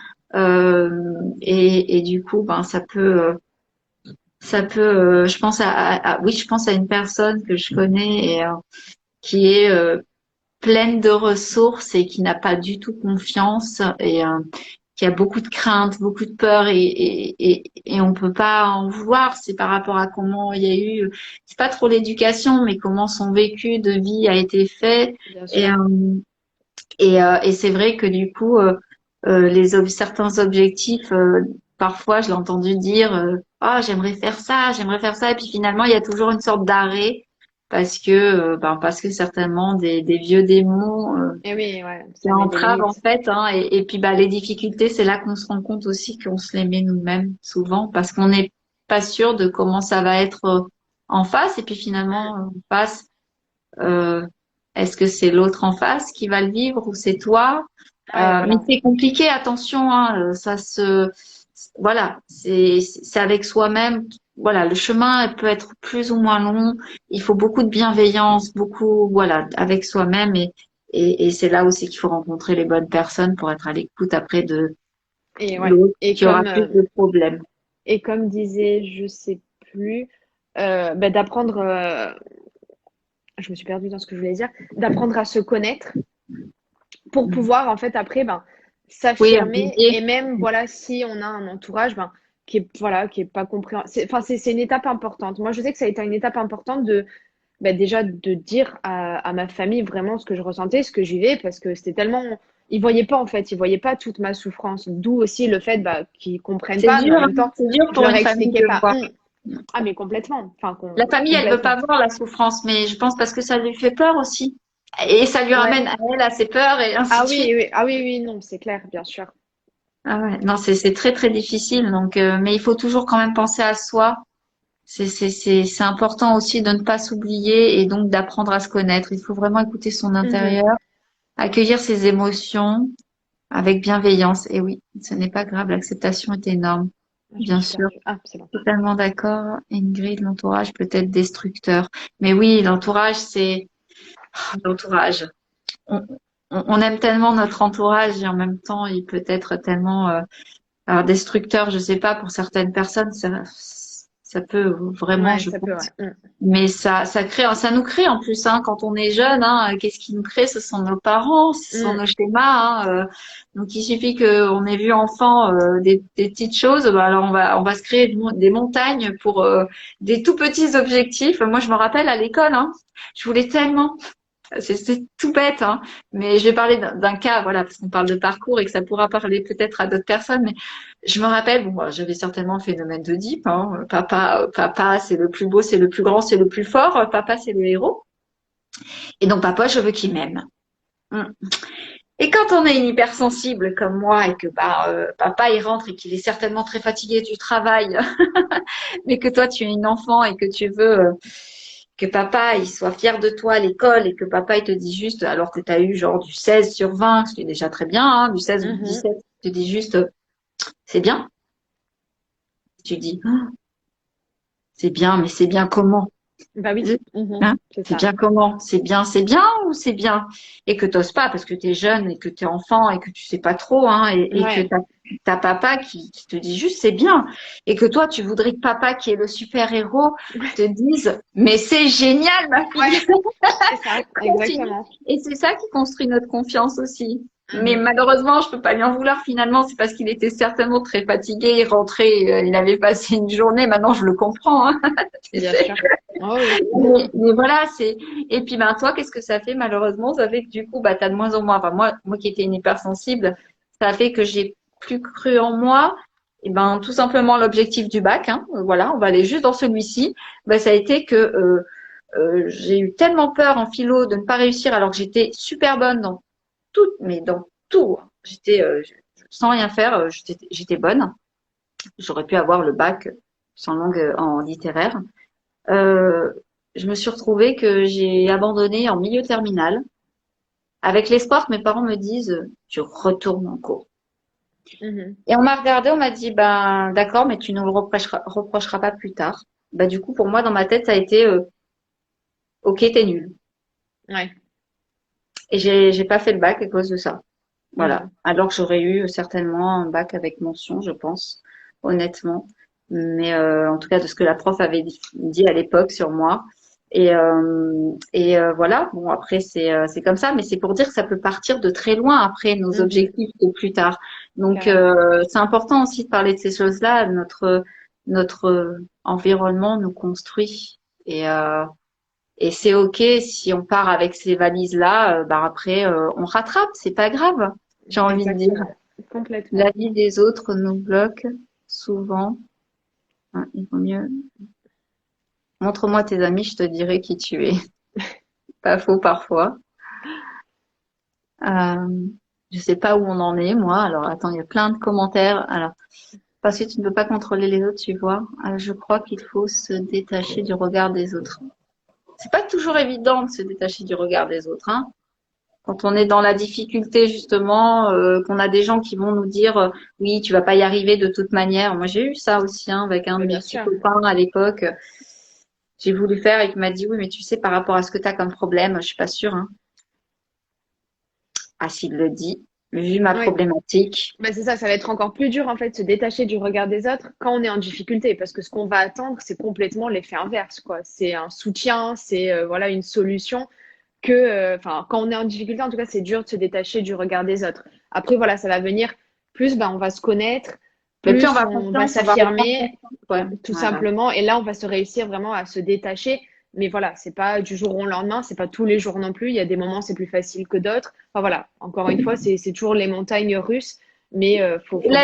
Et du coup, ben je pense oui, je pense à une personne que je connais et qui est pleine de ressources et qui n'a pas du tout confiance et qui a beaucoup de craintes, beaucoup de peur et on peut pas en vouloir. C'est par rapport à comment il y a eu, c'est pas trop l'éducation, mais comment son vécu de vie a été fait Bien et sûr. et c'est vrai que du coup certains objectifs, parfois je l'ai entendu dire ah j'aimerais faire ça et puis finalement il y a toujours une sorte d'arrêt parce que certainement des vieux démons Et oui, ouais, qui ça met des entravent en limites. fait, hein, et puis bah les difficultés, c'est là qu'on se rend compte aussi qu'on se les met nous-mêmes souvent parce qu'on n'est pas sûr de comment ça va être en face et puis finalement en face, euh, est-ce que c'est l'autre en face qui va le vivre ou c'est toi? Ouais, Mais voilà. c'est compliqué, attention, hein, voilà, c'est avec soi-même. Voilà, le chemin peut être plus ou moins long. Il faut beaucoup de bienveillance, beaucoup, voilà, avec soi-même et c'est là aussi qu'il faut rencontrer les bonnes personnes pour être à l'écoute après de Et ouais. l'autre qui aura plus de problèmes. Et comme disait, je sais plus, ben, d'apprendre, je me suis perdue dans ce que je voulais dire, d'apprendre à se connaître pour pouvoir en fait après ben Oui, s'affirmer et Didier. même voilà si on a un entourage ben qui est voilà qui est pas compréhensif. Enfin c'est une étape importante. Moi je sais que ça a été une étape importante de ben, déjà de dire à ma famille vraiment ce que je ressentais, ce que je vivais parce que c'était tellement ils voyaient pas en fait, ils voyaient pas toute ma souffrance. D'où aussi le fait bah, qu'ils comprennent C'est pas, mais dur, en hein. même temps C'est dur je pour leur une famille expliquais de pas. voir. Ah mais complètement, enfin La famille, elle veut pas complètement. voir la souffrance, mais je pense parce que ça lui fait peur aussi. Et ça lui Ouais. ramène à elle à ses peurs et ainsi Ah de oui, suite. oui, ah oui, oui, non, c'est clair, bien sûr. Ah ouais, non, c'est très très difficile. Donc, mais il faut toujours quand même penser à soi. C'est important aussi de ne pas s'oublier et donc d'apprendre à se connaître. Il faut vraiment écouter son Mhm. intérieur, accueillir ses émotions avec bienveillance. Et oui, ce n'est pas grave, l'acceptation est énorme, Je me bien suis sûr. perdue. Ah, c'est bon. Totalement d'accord, Ingrid, l'entourage peut être destructeur. Mais oui, l'entourage, c'est l'entourage. On, on aime tellement notre entourage et en même temps, il peut être tellement alors destructeur, je sais pas, pour certaines personnes, Ça peut vraiment, Ouais, je ça peut, pense. ouais. Mm. Mais ça nous crée en plus, hein, quand on est jeune, hein, qu'est-ce qui nous crée? Ce sont nos parents, ce sont Mm. nos schémas, hein, donc il suffit qu'on ait vu enfant des petites choses, bah, alors on va se créer des montagnes pour des tout petits objectifs. Moi, je me rappelle à l'école, hein, je voulais tellement. C'est tout bête, hein, mais je vais parler d'un cas, voilà, parce qu'on parle de parcours et que ça pourra parler peut-être à d'autres personnes. Mais je me rappelle, bon, moi, j'avais certainement le phénomène d'Oedipe. Hein. Papa, c'est le plus beau, c'est le plus grand, c'est le plus fort. Papa, c'est le héros. Et donc, papa, je veux qu'il m'aime. Hum. Et quand on est une hypersensible comme moi et que papa il rentre et qu'il est certainement très fatigué du travail, mais que toi tu es une enfant et que tu veux que papa il soit fier de toi à l'école et que papa il te dit juste, alors que tu as eu genre du 16 sur 20, ce qui est déjà très bien, hein, du 16 ou du Mhm. 17, tu te dis juste, c'est bien. Tu dis, ah, c'est bien, mais c'est bien comment? Bah oui. Mhm. Hein, C'est c'est ça. bien comment? C'est bien ou c'est bien? Et que t'oses pas parce que tu es jeune et que tu es enfant et que tu sais pas trop, hein, et que Ouais. t'as papa qui te dit juste c'est bien. Et que toi, tu voudrais que papa, qui est le super-héros, te dise, mais c'est génial, ma fille! Ouais, c'est ça, Continue. exactement. Et c'est ça qui construit notre confiance aussi. Mais Mhm. malheureusement, je peux pas lui en vouloir finalement. C'est parce qu'il était certainement très fatigué. Il rentrait, il avait passé une journée. Maintenant, je le comprends, hein, tu Bien sais. sûr. Oh oui. Mais voilà, c'est. Et puis, ben, toi, qu'est-ce que ça fait malheureusement? Ça fait que du coup, bah, t'as de moins en moins. Enfin, moi qui étais une hypersensible, ça a fait que j'ai plus cru en moi. Et ben, tout simplement l'objectif du bac, hein, voilà, on va aller juste dans celui-ci. Ben, ça a été que j'ai eu tellement peur en philo de ne pas réussir alors que j'étais super bonne dans tout, mais dans tout. J'étais sans rien faire, j'étais bonne. J'aurais pu avoir le bac sans langue en littéraire. Euh, je me suis retrouvée que j'ai abandonné en milieu terminal avec l'espoir que mes parents me disent tu retournes en cours. Mhm. Et on m'a regardé, on m'a dit ben d'accord, mais tu ne le reprocheras pas plus tard. Bah du coup pour moi dans ma tête ça a été ok t'es nul. Ouais. Et j'ai pas fait le bac à cause de ça. Voilà. Mhm. Alors que j'aurais eu certainement un bac avec mention, je pense, honnêtement. Mais en tout cas, de ce que la prof avait dit à l'époque sur moi. Voilà. Bon, après, c'est comme ça, mais c'est pour dire que ça peut partir de très loin après nos Mhm. objectifs de plus tard. Donc, Carrément. c'est important aussi de parler de ces choses-là. Notre environnement nous construit. Et c'est OK si on part avec ces valises-là, bah après, on rattrape, c'est pas grave, j'ai envie de dire. Exactement. La Complètement. vie des autres nous bloque souvent. Hein, il vaut mieux. Montre-moi tes amis, je te dirai qui tu es. Pas faux parfois. Euh, je sais pas où on en est, moi. Alors, attends, il y a plein de commentaires. Alors, parce que tu ne peux pas contrôler les autres, tu vois. Je crois qu'il faut se détacher du regard des autres. C'est pas toujours évident de se détacher du regard des autres, hein. Quand on est dans la difficulté justement, qu'on a des gens qui vont nous dire oui, tu vas pas y arriver de toute manière. Moi, j'ai eu ça aussi hein, avec un de Mais mes bien petits sûr. copains à l'époque. J'ai voulu faire et qui m'a dit oui, mais tu sais par rapport à ce que tu as comme problème, je suis pas sûre. Hein. Ah, s'il le dit, vu ma Oui. problématique. Bah, c'est ça, ça va être encore plus dur en fait de se détacher du regard des autres quand on est en difficulté parce que ce qu'on va attendre, c'est complètement l'effet inverse, quoi. C'est un soutien, c'est voilà une solution que, enfin, quand on est en difficulté, en tout cas, c'est dur de se détacher du regard des autres. Après, voilà, ça va venir plus, ben, on va se connaître, Mais plus on plus va on va confiance, on va reprendre s'affirmer, confiance. Ouais, tout voilà. simplement, et là, on va se réussir vraiment à se détacher. Mais voilà, c'est pas du jour au lendemain, c'est pas tous les jours non plus. Il y a des moments, c'est plus facile que d'autres. Enfin voilà, encore une fois, c'est toujours les montagnes russes, mais faut vraiment.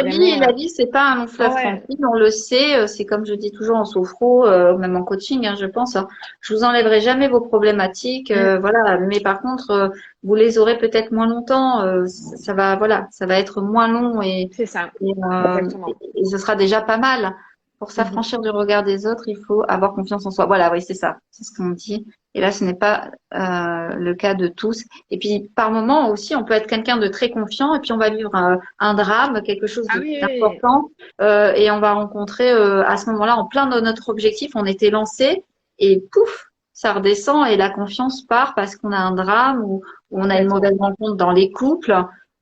La vie, c'est pas un long Ah fleuve ouais, tranquille, on le sait. C'est comme je dis toujours en sophro, même en coaching, hein, je pense. Hein, je vous enlèverai jamais vos problématiques, mm, voilà. Mais par contre, vous les aurez peut-être moins longtemps. Ça va, voilà, ça va être moins long c'est ça, exactement. et ce sera déjà pas mal. Pour Mhm. s'affranchir du regard des autres, il faut avoir confiance en soi. Voilà, oui, c'est ça, c'est ce qu'on dit. Et là, ce n'est pas le cas de tous. Et puis, par moment aussi, on peut être quelqu'un de très confiant et puis on va vivre un drame, quelque chose Ah oui, oui, oui. d'important et on va rencontrer à ce moment-là, en plein de notre objectif, on était lancé et pouf, ça redescend et la confiance part parce qu'on a un drame ou on a une Complètement. mauvaise rencontre dans les couples.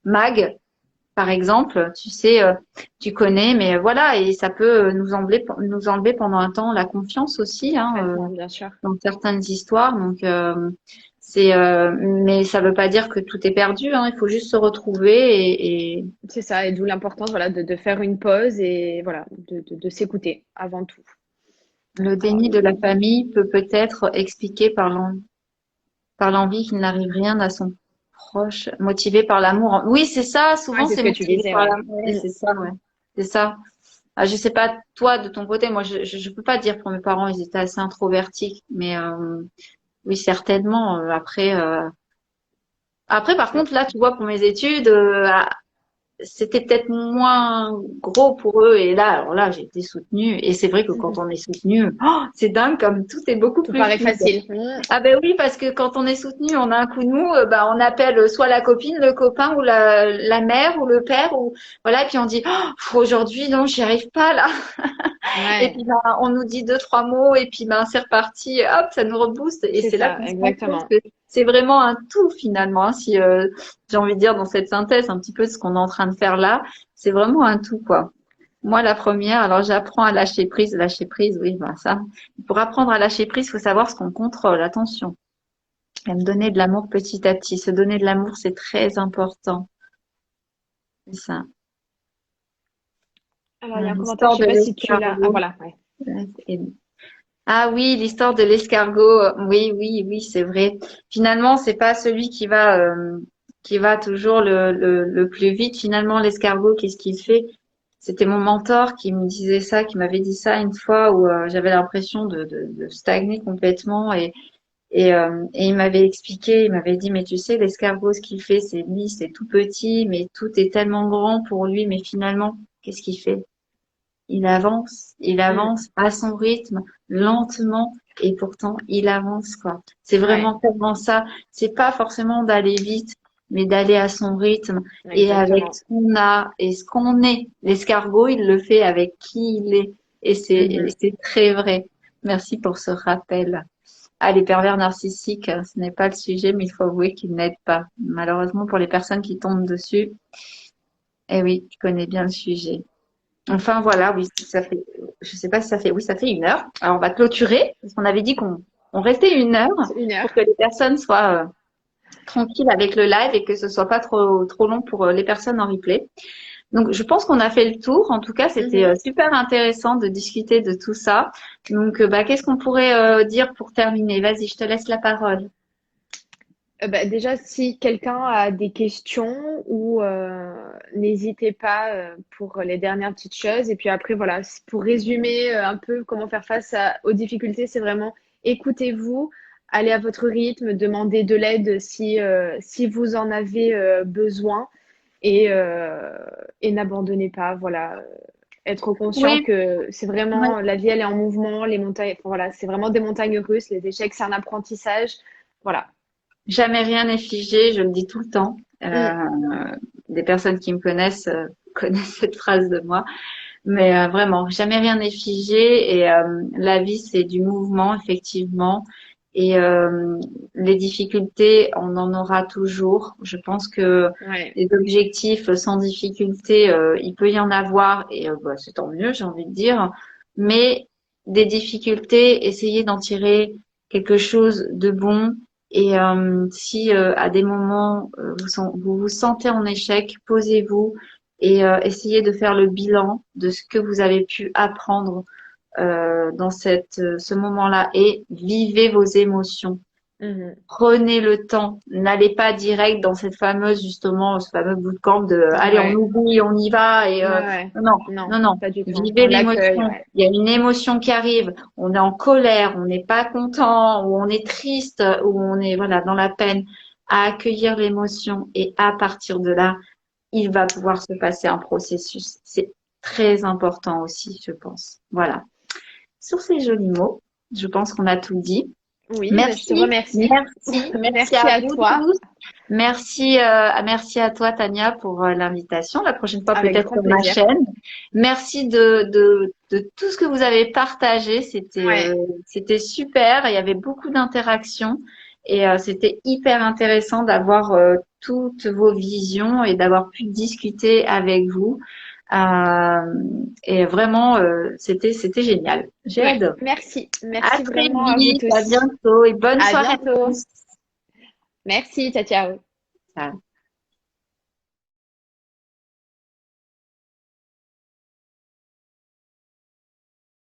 Mag, par exemple, tu sais, tu connais, mais voilà, et ça peut nous enlever pendant un temps la confiance aussi, hein, Complètement, bien sûr. dans certaines histoires. Donc, mais ça veut pas dire que tout est perdu, hein. Il faut juste se retrouver et C'est ça, et d'où l'importance, voilà, de faire une pause et voilà, de s'écouter avant tout. le Alors, déni de la famille peut peut-être expliquer par l'envie qu'il n'arrive rien à son proche, motivé par l'amour. Oui, c'est ça. ouais, Souvent, c'est ce c'est que tu motivé disais, par ouais. l'amour. Oui, c'est ça, ouais. C'est ça. Ah, je sais pas toi de ton côté. Moi, je peux pas dire pour mes parents, ils étaient assez introvertis, mais oui, certainement. Après, par contre, là, tu vois, pour mes études, c'était peut-être moins gros pour eux. Et là, alors là, j'ai été soutenue. Et c'est vrai que quand on est soutenu, oh, c'est dingue comme tout est beaucoup Tout plus paraît fluide. facile. Ah ben oui, parce que quand on est soutenu, on a un coup de mou, bah, on appelle soit la copine, le copain ou la mère ou le père ou voilà, et puis on dit oh, aujourd'hui non, j'y arrive pas là. Et Ouais, puis ben, on nous dit deux trois mots et puis ben c'est reparti, hop, ça nous rebooste et c'est c'est là ça, qu'on se rend compte exactement. que c'est vraiment un tout finalement. Hein, si j'ai envie de dire dans cette synthèse un petit peu de ce qu'on est en train de faire là, c'est vraiment un tout quoi. Moi, la première, alors j'apprends à lâcher prise. Lâcher prise, oui, ben ça. Pour apprendre à lâcher prise, il faut savoir ce qu'on contrôle. Attention. Et me donner de l'amour petit à petit. Se donner de l'amour, c'est très important. C'est ça. Alors, il y a un commentaire, je L'histoire sais de pas si tu l'as. Ah, l'escargot. voilà, ouais. Et- Ah oui, l'histoire de l'escargot. Oui, oui, oui, c'est vrai. Finalement, c'est pas celui qui va toujours le plus vite. Finalement, l'escargot, qu'est-ce qu'il fait? C'était mon mentor qui me disait ça, qui m'avait dit ça une fois où j'avais l'impression de stagner complètement et il m'avait expliqué, il m'avait dit, mais tu sais, l'escargot, ce qu'il fait, c'est lui, c'est tout petit, mais tout est tellement grand pour lui, mais finalement, qu'est-ce qu'il fait? Il Mm, avance à son rythme, lentement, et pourtant, il avance, quoi. C'est ouais, vraiment tellement ça. C'est pas forcément d'aller vite, mais d'aller à son rythme et avec exactement. ce qu'on a et ce qu'on est. L'escargot, il le fait avec qui il est. Et Mhm. c'est très vrai. Merci pour ce rappel. Ah, les pervers narcissiques, ce n'est pas le sujet, mais il faut avouer qu'ils n'aident pas. Malheureusement, pour les personnes qui tombent dessus, eh oui, tu connais bien le sujet. Enfin, voilà, oui, ça fait, je sais pas si ça fait, oui, ça fait 1 heure. Alors, on va clôturer, parce qu'on avait dit qu'on restait 1 heure C'est 1 heure. pour que les personnes soient tranquilles avec le live et que ce soit pas trop long pour les personnes en replay. Donc, je pense qu'on a fait le tour. En tout cas, c'était Mhm. super intéressant de discuter de tout ça. Donc, bah, qu'est-ce qu'on pourrait dire pour terminer? Vas-y, je te laisse la parole. Bah, déjà, si quelqu'un a des questions ou n'hésitez pas pour les dernières petites choses. Et puis après, voilà, pour résumer un peu comment faire face aux difficultés, c'est vraiment écoutez-vous, allez à votre rythme, demandez de l'aide si vous en avez besoin et, euh, et n'abandonnez pas. Voilà, être conscient Oui, que c'est oui. vraiment la vie, elle est en mouvement, les montagnes, enfin, voilà, c'est vraiment des montagnes russes. Les échecs, c'est un apprentissage. Voilà. Jamais rien n'est figé, je le dis tout le temps. Mm. Des personnes qui me connaissent connaissent cette phrase de moi. Mais vraiment, jamais rien n'est figé et la vie, c'est du mouvement, effectivement. Et les difficultés, on en aura toujours. Je pense que Ouais. les objectifs sans difficulté, il peut y en avoir et bah, c'est tant mieux, j'ai envie de dire. Mais des difficultés, essayez d'en tirer quelque chose de bon. Et si à des moments vous vous sentez en échec, posez-vous et essayez de faire le bilan de ce que vous avez pu apprendre dans ce moment-là et vivez vos émotions. Mhm. Prenez le temps, n'allez pas direct dans cette fameuse justement ce fameux bootcamp de allez on Ouais. oublie, on y va et Ouais, ouais. non Non, non non pas du tout. vivez On l'accueille, l'émotion. ouais. Il y a une émotion qui arrive, on est en colère, on n'est pas content ou on est triste ou on est voilà dans la peine. À accueillir l'émotion et à partir de là il va pouvoir se passer un processus. C'est très important aussi, je pense. Voilà. Sur ces jolis mots, je pense qu'on a tout dit. Oui, ben, je te Merci, remercie. merci, merci Merci à à vous toi. tous. Merci, merci à toi, Tania, pour l'invitation. La prochaine fois, Avec peut-être grand sur ma plaisir. chaîne. Merci de tout ce que vous avez partagé. Ouais. C'était super. Il y avait beaucoup d'interactions et c'était hyper intéressant d'avoir toutes vos visions et d'avoir pu discuter avec vous. Et vraiment, c'était génial. J'ai Ouais, adoré. merci. À Merci très vraiment à vous vite, à tous. bientôt et bonne À soirée à bientôt. tous. Merci, ciao, ciao. Ciao.